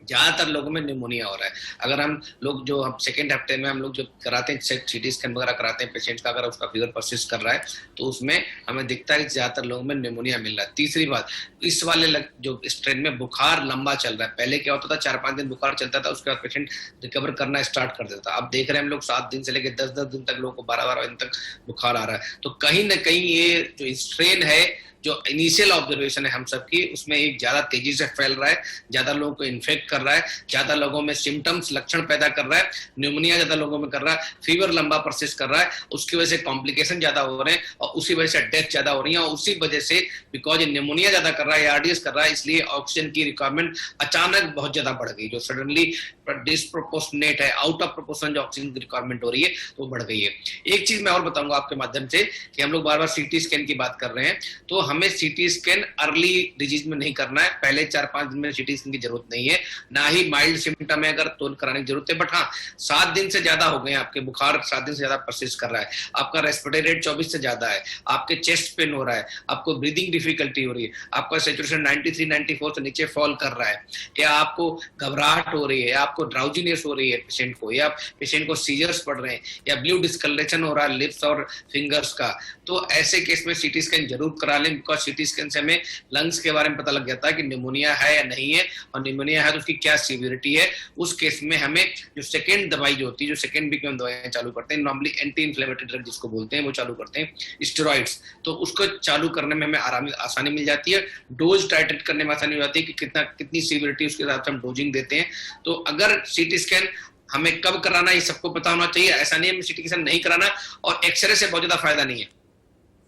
ज्यादातर लोगों में निमोनिया हो रहा है। अगर हम लोग जो हम सेकेंड हफ्ते में हम लोग जो कराते हैं सीटी स्कैन वगैरह कराते हैं पेशेंट्स का, अगर उसका फीवर परसिस्ट कर रहा है तो उसमें हमें दिखता है कि ज्यादातर लोगों में निमोनिया मिल रहा है। तीसरी बात, इस वाले जो स्ट्रेन में बुखार लंबा चल रहा है। पहले क्या होता था, 4-5 दिन बुखार चलता था, उसके बाद पेशेंट रिकवर करना स्टार्ट कर देता था। अब देख रहे हैं हम लोग 7 दिन से लेकर 10-10 दिन तक लोगों को 12-12 दिन तक बुखार आ रहा है। तो कहीं ना कहीं ये जो स्ट्रेन है जो इनिशियल ऑब्जर्वेशन है हम सबकी, उसमें एक ज्यादा तेजी से फैल रहा है, ज्यादा लोगों को इन्फेक्ट कर रहा है, ज्यादा लोगों में सिम्टम्स लक्षण पैदा कर रहा है, न्यूमोनिया ज्यादा लोगों में कर रहा है, फीवर लंबा परसिस्ट कर रहा है, उसकी वजह से कॉम्प्लिकेशन ज्यादा हो रहे हैं और उसी वजह से डेथ ज्यादा हो रही है। और उसी वजह से बिकॉज न्यूमोनिया ज्यादा कर रहा है, आरडीएस कर रहा है, इसलिए ऑक्सीजन की रिक्वायरमेंट अचानक बहुत ज्यादा बढ़ गई, जो सडनली डिस्प्रोपोर्शनेट है, आउट ऑफ प्रोपोर्शन जो ऑक्सीजन की रिक्वायरमेंट हो रही है तो बढ़ गई है। एक चीज मैं और बताऊंगा आपके माध्यम से कि हम लोग बार बार सीटी स्कैन की बात कर रहे हैं, तो हमें सीटी स्कैन अर्ली डिजीज में नहीं करना है, पहले 4-5 दिन में सीटी स्कैन की जरूरत नहीं है, ना ही माइल्ड सिम्टम है अगर तो कराने की जरूरत है। बट हाँ, 7 दिन से ज्यादा हो गए, आपके बुखार 7 दिन से ज्यादा परसिस्ट कर रहा है, आपका रेस्पिरेटरी रेट 24 से ज्यादा है, आपके चेस्ट पेन हो रहा है, आपको ब्रीदिंग डिफिकल्टी हो रही है, आपका सैचुरेशन 93-94 से नीचे फॉल कर रहा है, या आपको घबराहट हो रही है, आपको ड्राउजीनेस हो रही है पेशेंट को, या पेशेंट को सीजर्स पड़ रहे हैं, या ब्लू डिस्कलरेशन हो रहा है लिप्स और फिंगर्स का, तो ऐसे केस में सीटी स्कैन जरूर करा लें। बिकॉज सीटी स्कैन से हमें लंग्स के बारे में पता लग जाता है कि निमोनिया है या नहीं है, और निमोनिया है तो उसकी क्या सीवियरिटी है। उस केस में हमें जो सेकेंड दवाई जो होती है, जो सेकेंड वीक में हम दवाइयां चालू करते हैं, नॉर्मली एंटी इन्फ्लेमेटरी ड्रग जिसको बोलते हैं वो चालू करते हैं, स्टेरॉइड्स, तो उसको चालू करने में हमें आसानी मिल जाती है, डोज टाइट्रेट करने में आसानी हो जाती है कि कितनी सीवियरिटी उसके साथ हम डोजिंग देते हैं। तो अगर सीटी स्कैन हमें कब कराना ये सबको पता होना चाहिए, ऐसा नहीं है सीटी स्कैन नहीं कराना, और एक्सरे से बहुत ज्यादा फायदा नहीं है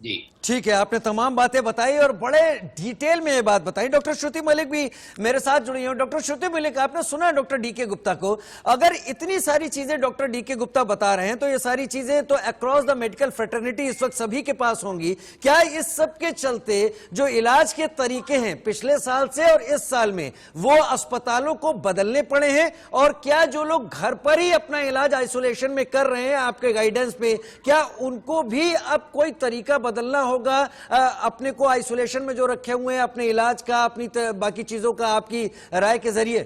जी। ठीक है, आपने तमाम बातें बताई और बड़े डिटेल में ये बात बताई। डॉक्टर श्रुति मलिक भी मेरे साथ जुड़ी हैं। डॉक्टर श्रुति मलिक, आपने सुना डॉक्टर डीके गुप्ता को, अगर इतनी सारी चीजें डॉक्टर डीके गुप्ता बता रहे हैं तो ये सारी चीजें तो अक्रॉस द मेडिकल फ्रेटर्निटी इस वक्त सभी के पास होंगी। क्या इस सब के चलते जो इलाज के तरीके हैं पिछले साल से और इस साल में, वो अस्पतालों को बदलने पड़े हैं? और क्या जो लोग घर पर ही अपना इलाज आइसोलेशन में कर रहे हैं आपके गाइडेंस पे, क्या उनको भी अब कोई तरीका बदलना होगा अपने को आइसोलेशन में जो रखे हुए हैं, अपने इलाज का, अपनी बाकी चीजों का, आपकी राय के जरिए?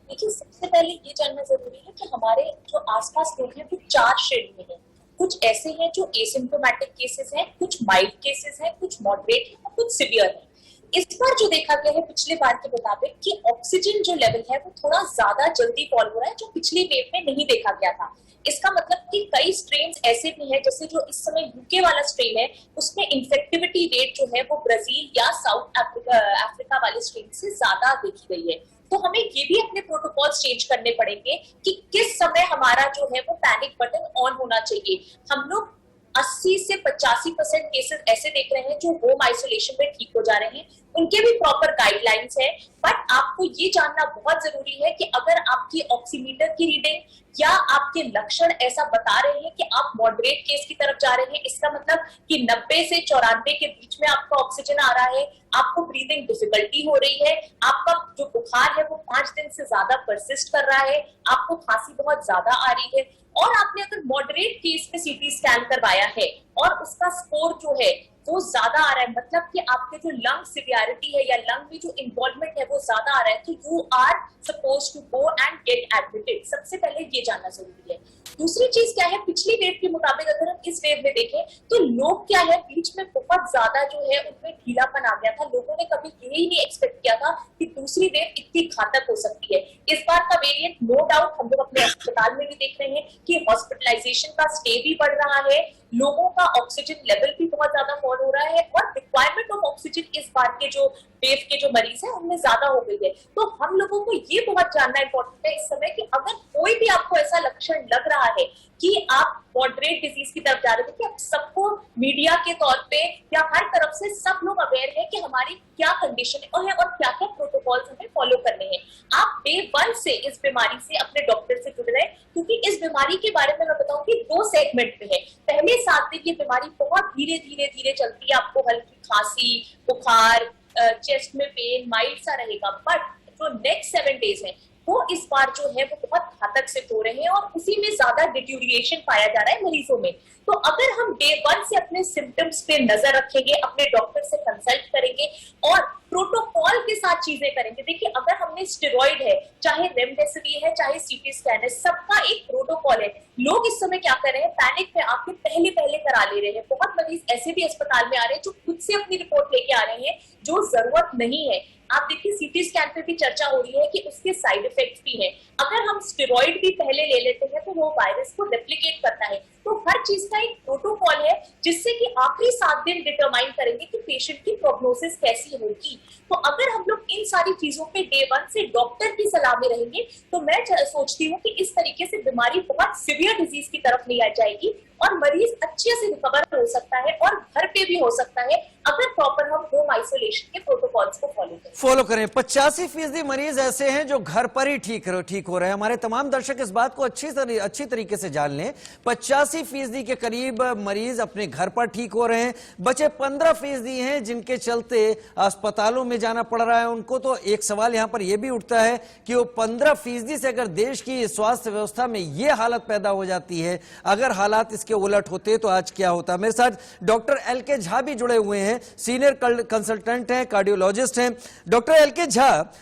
देखिए, सबसे पहले ये जानना जरूरी है कि हमारे जो आसपास लोग हैं वो 4 श्रेणी में हैं। कुछ ऐसे हैं जो एसिम्प्टोमेटिक केसेस हैं, कुछ माइल्ड केसेस हैं, कुछ मॉडरेट हैं और कुछ सिवियर हैं। इस बार जो देखा गया है पिछले बार के मुताबिक कि ऑक्सीजन जो लेवल है वो थोड़ा ज्यादा जल्दी फॉल हो रहा है, जो पिछली वेव में नहीं देखा गया था। इसका मतलब कि कई स्ट्रेन्स ऐसे भी हैं, जैसे जो इस समय यूके वाला स्ट्रेन है, उसमें इन्फेक्टिविटी रेट जो है वो ब्राजील या साउथ अफ्रीका वाले स्ट्रेन से ज्यादा देखी गई है। तो हमें ये भी अपने प्रोटोकॉल्स चेंज करने पड़ेंगे कि किस समय हमारा जो है वो पैनिक बटन ऑन होना चाहिए। हम लोग 80 से 85% केसेस ऐसे देख रहे हैं जो होम आइसोलेशन में ठीक हो जा रहे हैं, उनके भी प्रॉपर गाइडलाइंस है। बट आपको ये जानना बहुत जरूरी है कि अगर आपकी ऑक्सीमीटर की रीडिंग या आपके लक्षण ऐसा बता रहे हैं कि आप मॉडरेट केस की तरफ जा रहे हैं, इसका मतलब कि 90 से 94 के बीच में आपका ऑक्सीजन आ रहा है, आपको ब्रीदिंग डिफिकल्टी हो रही है, आपका जो बुखार है वो 5 दिन से ज्यादा परसिस्ट कर रहा है, आपको खांसी बहुत ज्यादा आ रही है, और आपने अगर मॉडरेट केस में सीटी स्कैन करवाया है और उसका स्कोर जो है वो ज्यादा आ रहा है, मतलब कि आपके जो लंग सिवियरिटी है या लंग में जो इन्वॉल्वमेंट है वो ज्यादा आ रहा है, तो you are suppose to go and get admitted. सबसे पहले ये जानना जरूरी है। दूसरी चीज क्या है, पिछली वेव के मुताबिक अगर हम इस वेव में देखें तो लोग क्या है, बीच में बहुत ज्यादा जो है उनमें ढीलापन आ गया था। लोगों ने कभी यही नहीं एक्सपेक्ट किया था कि दूसरी वेव इतनी घातक हो सकती है। इस बार का वेरिएंट नो डाउट हम लोग अपने अस्पताल में भी देख रहे हैं कि हॉस्पिटलाइजेशन का स्टे भी बढ़ रहा है, लोगों का ऑक्सीजन लेवल भी बहुत ज्यादा फॉल हो रहा है, और रिक्वायरमेंट ऑफ ऑक्सीजन इस बार के जो वेव के जो मरीज हैं उनमें ज्यादा हो गई है। तो हम लोगों को ये बहुत जानना इंपॉर्टेंट है इस समय कि अगर कोई भी आपको ऐसा लक्षण लग रहा है कि आप मॉडरेट डिजीज की तरफ जा रहे थे, कि आप सबको मीडिया के तौर पे या हर तरफ से सब लोग अवेयर है कि हमारी क्या कंडीशन है और क्या क्या प्रोटोकॉल्स हमें फॉलो करने हैं। आप डे 1 से इस बीमारी से अपने डॉक्टर से जुड़ रहे हैं, क्योंकि इस बीमारी के बारे में मैं बताऊं कि 2 सेगमेंट में है। पहले 7 दिन ये बीमारी बहुत धीरे धीरे धीरे चलती है, आपको हल्की खांसी, बुखार, चेस्ट में पेन माइल्ड सा रहेगा, बट जो नेक्स्ट 7 डेज है वो इस बार जो है वो बहुत घातक सिद्ध हो रहे हैं और उसी में ज्यादा डिट्यूरिएशन पाया जा रहा है मरीजों में। तो अगर हम डे 1 से अपने सिम्टम्स पे नजर रखेंगे, अपने डॉक्टर से कंसल्ट करेंगे और प्रोटोकॉल के साथ चीजें करेंगे। देखिए, अगर हमने स्टेरॉइड है, चाहे रेमडेसिविर है, चाहे सीटी स्कैन है, सबका एक प्रोटोकॉल है। लोग इस समय क्या कर रहे हैं, पैनिक में आके पहले करा ले रहे हैं। बहुत मरीज ऐसे भी अस्पताल में आ रहे हैं जो खुद से अपनी रिपोर्ट लेके आ रहे हैं जो जरूरत नहीं है। आप देखिए सीटी स्कैन पे भी चर्चा हो रही है कि उसके साइड इफेक्ट्स भी हैं। अगर हम स्टेरॉइड भी पहले ले लेते हैं तो वो वायरस को रेप्लिकेट करता है। तो हर चीज का एक प्रोटोकॉल है जिससे कि आखिरी 7 दिन डिटरमाइन करेंगे कि पेशेंट की प्रोग्नोसिस कैसी होगी। तो अगर हम लोग इन सारी चीजों पे डे 1 से डॉक्टर की सलाह में रहेंगे तो मैं सोचती हूँ कि इस तरीके से बीमारी बहुत सीवियर डिजीज की तरफ नहीं आ जाएगी और मरीज अच्छे से रिकवर हो सकता है और घर पे भी हो सकता है अगर प्रॉपर हम होम आइसोलेशन के प्रोटोकॉल्स को फॉलो करें। 85% मरीज ऐसे हैं जो घर पर ही ठीक हो रहे हैं। हमारे तमाम दर्शक इस बात को अच्छी तरीके से जान लें। 85% के करीब मरीज अपने घर पर ठीक हो रहे हैं। बचे 15% हैं जिनके चलते अस्पतालों में जाना पड़ रहा है उनको। तो एक सवाल यहां पर यह भी उठता है कि वो 15% से अगर देश की स्वास्थ्य व्यवस्था में यह हालत पैदा हो जाती है, अगर हालात इसके उलट होते तो आज क्या होता। मेरे साथ डॉक्टर एल.के. झा भी जुड़े हुए हैं, सीनियर कंसल्टेंट हैं, कार्डियोलॉजिस्ट हैं। Doctor L K. झा,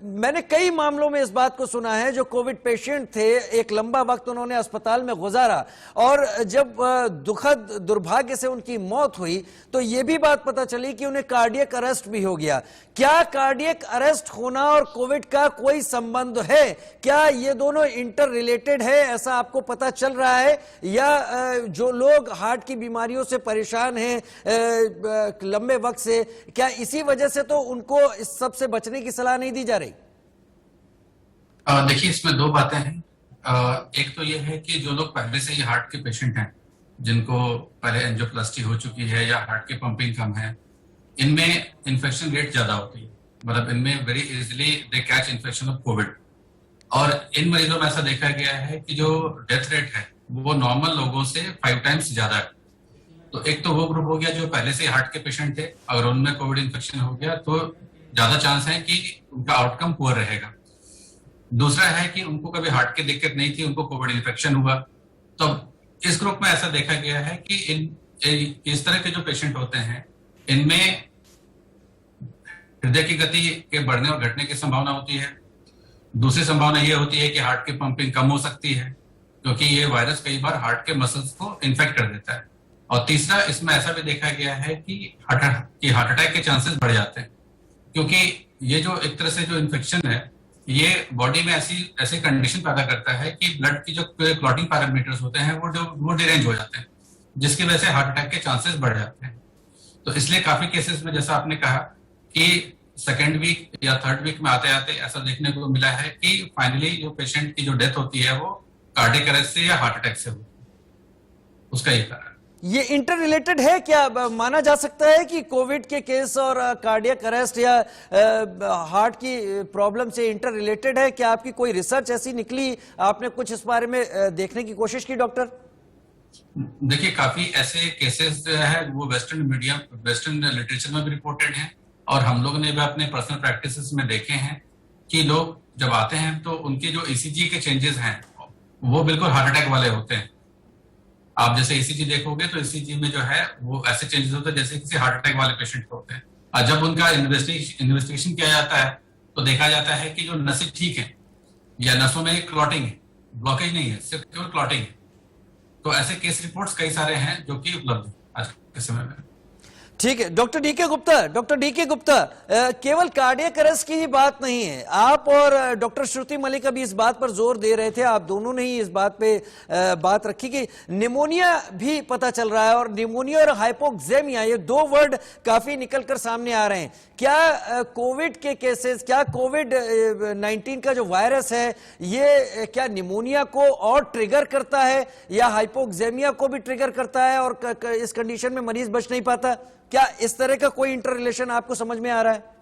मैंने कई मामलों में इस बात को सुना है जो कोविड पेशेंट थे, एक लंबा वक्त उन्होंने अस्पताल में गुजारा और जब दुखद दुर्भाग्य से उनकी मौत हुई तो यह भी बात पता चली कि उन्हें कार्डियक अरेस्ट भी हो गया। क्या कार्डियक अरेस्ट होना और कोविड का कोई संबंध है? क्या ये दोनों इंटर रिलेटेड है, ऐसा आपको पता चल रहा है? या जो लोग हार्ट की बीमारियों से परेशान हैं लंबे वक्त से, क्या इसी वजह से तो उनको इस सब से बचने की सलाह नहीं दी जा रही? देखिए, इसमें दो बातें हैं। एक तो ये है कि जो लोग पहले से ही हार्ट के पेशेंट हैं, जिनको पहले एंजियोप्लास्टी हो चुकी है या हार्ट की पंपिंग कम है, इनमें इन्फेक्शन रेट ज्यादा होती है। मतलब इनमें very easily they catch infection of Covid. और इन मरीजों में ऐसा देखा गया है कि जो डेथ रेट है वो नॉर्मल लोगों से 5 टाइम्स ज्यादा है। तो एक तो वो ग्रुप हो गया जो पहले से हार्ट के पेशेंट थे, अगर उनमें कोविड इन्फेक्शन हो गया तो ज्यादा चांस है कि उनका आउटकम पुअर रहेगा। दूसरा है कि उनको कभी हार्ट की दिक्कत नहीं थी, उनको कोविड इन्फेक्शन हुआ। तो इस ग्रुप में ऐसा देखा गया है कि इस तरह के जो पेशेंट होते हैं इनमें हृदय की गति के बढ़ने और घटने की संभावना होती है। दूसरी संभावना यह होती है कि हार्ट की पंपिंग कम हो सकती है क्योंकि ये वायरस कई बार हार्ट के मसल्स को इन्फेक्ट कर देता है। और तीसरा, इसमें ऐसा भी देखा गया है कि हार्ट अटैक के चांसेस बढ़ जाते हैं क्योंकि ये जो एक तरह से जो इन्फेक्शन है ये बॉडी में ऐसी कंडीशन पैदा करता है कि ब्लड की जो क्लॉटिंग पैरामीटर्स होते हैं वो डिरेंज हो जाते हैं, जिसकी वजह से हार्ट अटैक के चांसेस बढ़ जाते हैं। तो इसलिए काफी केसेस में जैसा आपने कहा कि सेकेंड वीक या थर्ड वीक में आते आते ऐसा देखने को मिला है कि फाइनली जो पेशेंट की जो डेथ होती है वो कार्डियक अरेस्ट से या हार्ट अटैक से होती है। उसका ये कारण ये इंटर रिलेटेड है क्या? माना जा सकता है कि कोविड के केस और कार्डियक अरेस्ट या हार्ट की प्रॉब्लम से इंटर रिलेटेड है? क्या आपकी कोई रिसर्च ऐसी निकली, आपने कुछ इस बारे में देखने की कोशिश की डॉक्टर? देखिए, काफी ऐसे केसेस जो है वो वेस्टर्न लिटरेचर में भी रिपोर्टेड हैं और हम लोग ने भी अपने पर्सनल प्रैक्टिसेस में देखे हैं कि लोग जब आते हैं तो उनके जो ईसीजी के चेंजेस हैं वो बिल्कुल हार्ट अटैक वाले होते हैं। आप जैसे ईसीजी देखोगे तो ईसीजी में जो है वो ऐसे चेंजेस होते हैं जैसे किसी हार्ट अटैक वाले पेशेंट के होते हैं। और जब उनका इन्वेस्टिगेशन किया जाता है तो देखा जाता है कि जो नसें ठीक है या नसों में क्लॉटिंग है, ब्लॉकेज नहीं है, सिर्फ केवल क्लॉटिंग है। तो ऐसे केस रिपोर्ट्स कई सारे हैं जो कि उपलब्ध है आज के समय में। ठीक है डॉक्टर डी के गुप्ता, केवल कार्डियक अरेस्ट की ही बात नहीं है। आप और डॉक्टर श्रुति मलिक अभी इस बात पर जोर दे रहे थे, आप दोनों ने ही इस बात पे बात रखी कि निमोनिया भी पता चल रहा है और निमोनिया और हाइपोक्सेमिया ये दो वर्ड काफी निकलकर सामने आ रहे हैं। क्या कोविड के केसेस, क्या कोविड-19 का जो वायरस है ये क्या निमोनिया को और ट्रिगर करता है या हाइपोक्सेमिया को भी ट्रिगर करता है और इस कंडीशन में मरीज बच नहीं पाता? क्या इस तरह का कोई इंटर रिलेशन आपको समझ में आ रहा है?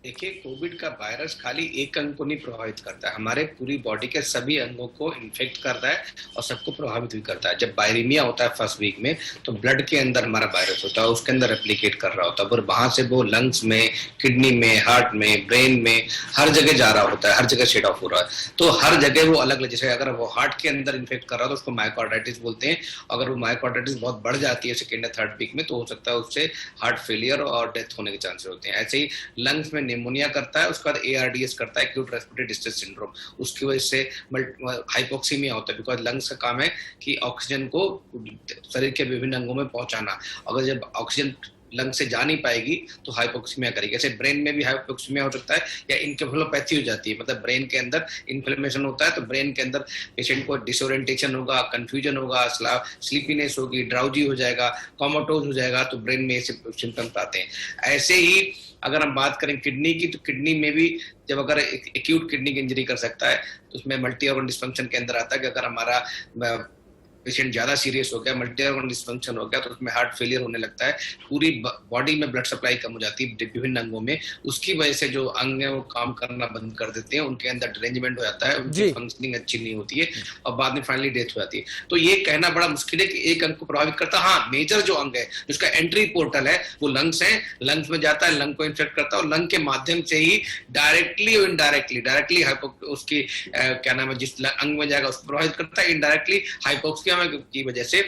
देखिए, कोविड का वायरस खाली एक अंग को नहीं प्रभावित करता है, हमारे पूरी बॉडी के सभी अंगों को इन्फेक्ट करता है और सबको प्रभावित भी करता है। जब वायरेमिया होता है फर्स्ट वीक में तो ब्लड के अंदर हमारा वायरस होता है, उसके अंदर रेप्लिकेट कर रहा होता है और वहां से वो लंग्स में, किडनी में, हार्ट में, ब्रेन में, हर जगह जा रहा होता है, हर जगह शेड ऑफ हो रहा है। तो हर जगह वो अलग अलग, जैसे अगर वो हार्ट के अंदर इन्फेक्ट कर रहा है तो उसको मायोकार्डाइटिस बोलते हैं। अगर वो मायोकार्डाइटिस बहुत बढ़ जाती है सेकेंड या थर्ड वीक में तो हो सकता है उससे हार्ट फेलियर और डेथ होने के चांसेस होते हैं। ऐसे ही लंग्स में निमोनिया करता है, उसके बाद ARDS करता है, एक्यूट रेस्पिरेटरी डिस्ट्रेस सिंड्रोम, उसकी वजह से हाइपोक्सीमिया होता है बिकॉज लंग्स का काम है कि ऑक्सीजन को शरीर के विभिन्न अंगों में पहुंचाना। अगर जब ऑक्सीजन लंग से जा नहीं पाएगी तो हाइपोक्सीमिया करेगी। जैसे ब्रेन में भी हाइपोक्सीमिया हो सकता है या इनकेफेलोपैथी हो जाती है, मतलब ब्रेन के अंदर इन्फ्लेमेशन होता है तो ब्रेन के अंदर पेशेंट को डिसोरिएंटेशन होगा, कंफ्यूजन होगा, स्लीपीनेस होगी, ड्राउजी हो जाएगा, कोमाटोज हो जाएगा, तो ब्रेन में ऐसे सिम्टम्स आते हैं। ऐसे ही अगर हम बात करें किडनी की, तो किडनी में भी जब अगर एक्यूट किडनी की इंजरी कर सकता है तो उसमें मल्टी ऑर्गन डिस्फंक्शन के अंदर आता है कि अगर हमारा पेशेंट ज्यादा सीरियस हो गया, मल्टी ऑर्गन डिस्फंक्शन हो गया, तो उसमें हार्ट फेलियर होने लगता है, पूरी बॉडी में ब्लड सप्लाई कम हो जाती है विभिन्न अंगों में। उसकी वजह से जो अंग है वो काम करना बंद कर देते हैं, उनके अंदर डिरेंजमेंट हो जाता है, उनकी फंक्शनिंग अच्छी नहीं होती है और बाद में फाइनली डेथ हो जाती है। तो ये कहना बड़ा मुश्किल है कि एक अंग को प्रभावित करता है। हाँ, मेजर जो अंग है जिसका एंट्री पोर्टल है वो लंग्स है, लंग्स में जाता है, लंग को इन्फेक्ट करता है और लंग के माध्यम से ही डायरेक्टली और इनडायरेक्टली उसकी क्या नाम है, जिस अंग में जाएगा उसको प्रभावित करता है, इनडायरेक्टली हाइपोक्सिया की वजह से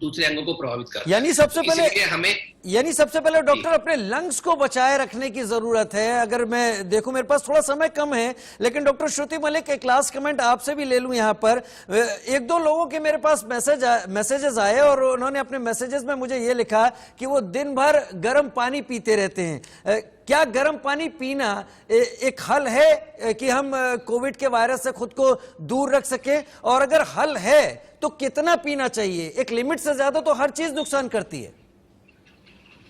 दूसरे अंगों को प्रभावित करता है। यानी सबसे पहले डॉक्टर अपने लंग्स को बचाए रखने की जरूरत है। अगर मैं देखूं, मेरे पास थोड़ा समय कम है, लेकिन डॉक्टर श्रुति मलिक एक लास्ट कमेंट आपसे भी ले लूं। यहां पर एक दो लोगों के मेरे पास मैसेजेस आए और उन्होंने अपने मैसेजेस में मुझे ये लिखा कि वो दिन भर गर्म पानी पीते रहते हैं। क्या गर्म पानी पीना एक हल है कि हम कोविड के वायरस से खुद को दूर रख सकें? और अगर हल है तो कितना पीना चाहिए? एक लिमिट से ज्यादा तो हर चीज नुकसान करती है।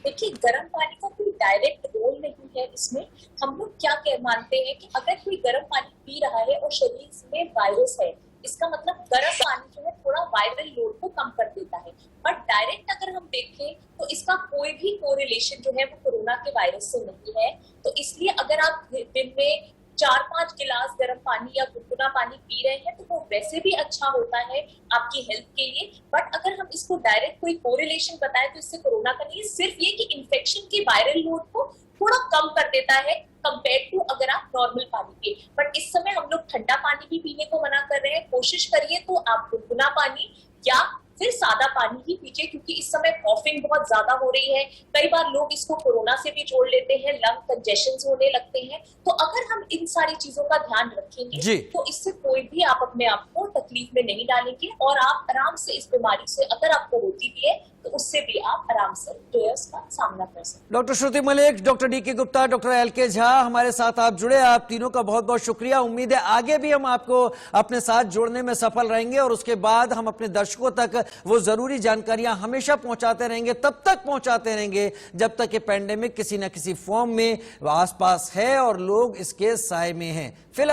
देखिए, गर्म पानी का कोई डायरेक्ट रोल नहीं है इसमें। हम लोग क्या मानते हैं कि अगर कोई गर्म पानी पी रहा है और शरीर में वायरस है, इसका मतलब गर्म पानी जो है थोड़ा वायरल लोड को कम कर देता है। बट डायरेक्ट अगर हम देखें तो इसका कोई भी कोरिलेशन जो है वो कोरोना के वायरस से नहीं है। तो इसलिए अगर आप दिन में 4-5 गिलास गर्म पानी या गुनगुना पानी पी रहे हैं तो वो वैसे भी अच्छा होता है आपकी हेल्थ के लिए। बट अगर हम इसको डायरेक्ट कोई कोरिलेशन बताएं तो इससे कोरोना का नहीं, सिर्फ ये कि इन्फेक्शन के वायरल लोड को थोड़ा कम कर देता है कंपेयर टू अगर आप नॉर्मल पानी पिए। बट इस समय हम लोग ठंडा पानी भी पीने को मना कर रहे हैं। कोशिश करिए तो आप गुनगुना पानी या फिर सादा पानी ही पीजिए, क्योंकि इस समय कॉफिंग बहुत ज्यादा हो रही है। कई बार लोग इसको कोरोना से भी जोड़ लेते हैं, लंग कंजेशन होने लगते हैं। तो अगर हम इन सारी चीजों का ध्यान रखेंगे तो इससे कोई भी आप अपने आप को तकलीफ में नहीं डालेंगे और आप आराम से इस बीमारी से, अगर आपको होती भी है तो उससे भी आप आराम से जो है उसका सामना कर सकते। Doctor Shruti Malik, doctor D K. Gupta, doctor L K. Jha हमारे साथ आप जुड़े। आप तीनों का बहुत बहुत शुक्रिया। उम्मीद है आगे भी हम आपको अपने साथ जोड़ने में सफल रहेंगे और उसके बाद हम अपने दर्शकों तक वो जरूरी जानकारियां हमेशा पहुंचाते रहेंगे, तब तक पहुंचाते रहेंगे जब तक ये पैंडेमिक किसी न किसी फॉर्म में आसपास है और लोग इसके साए में हैं। फिलहाल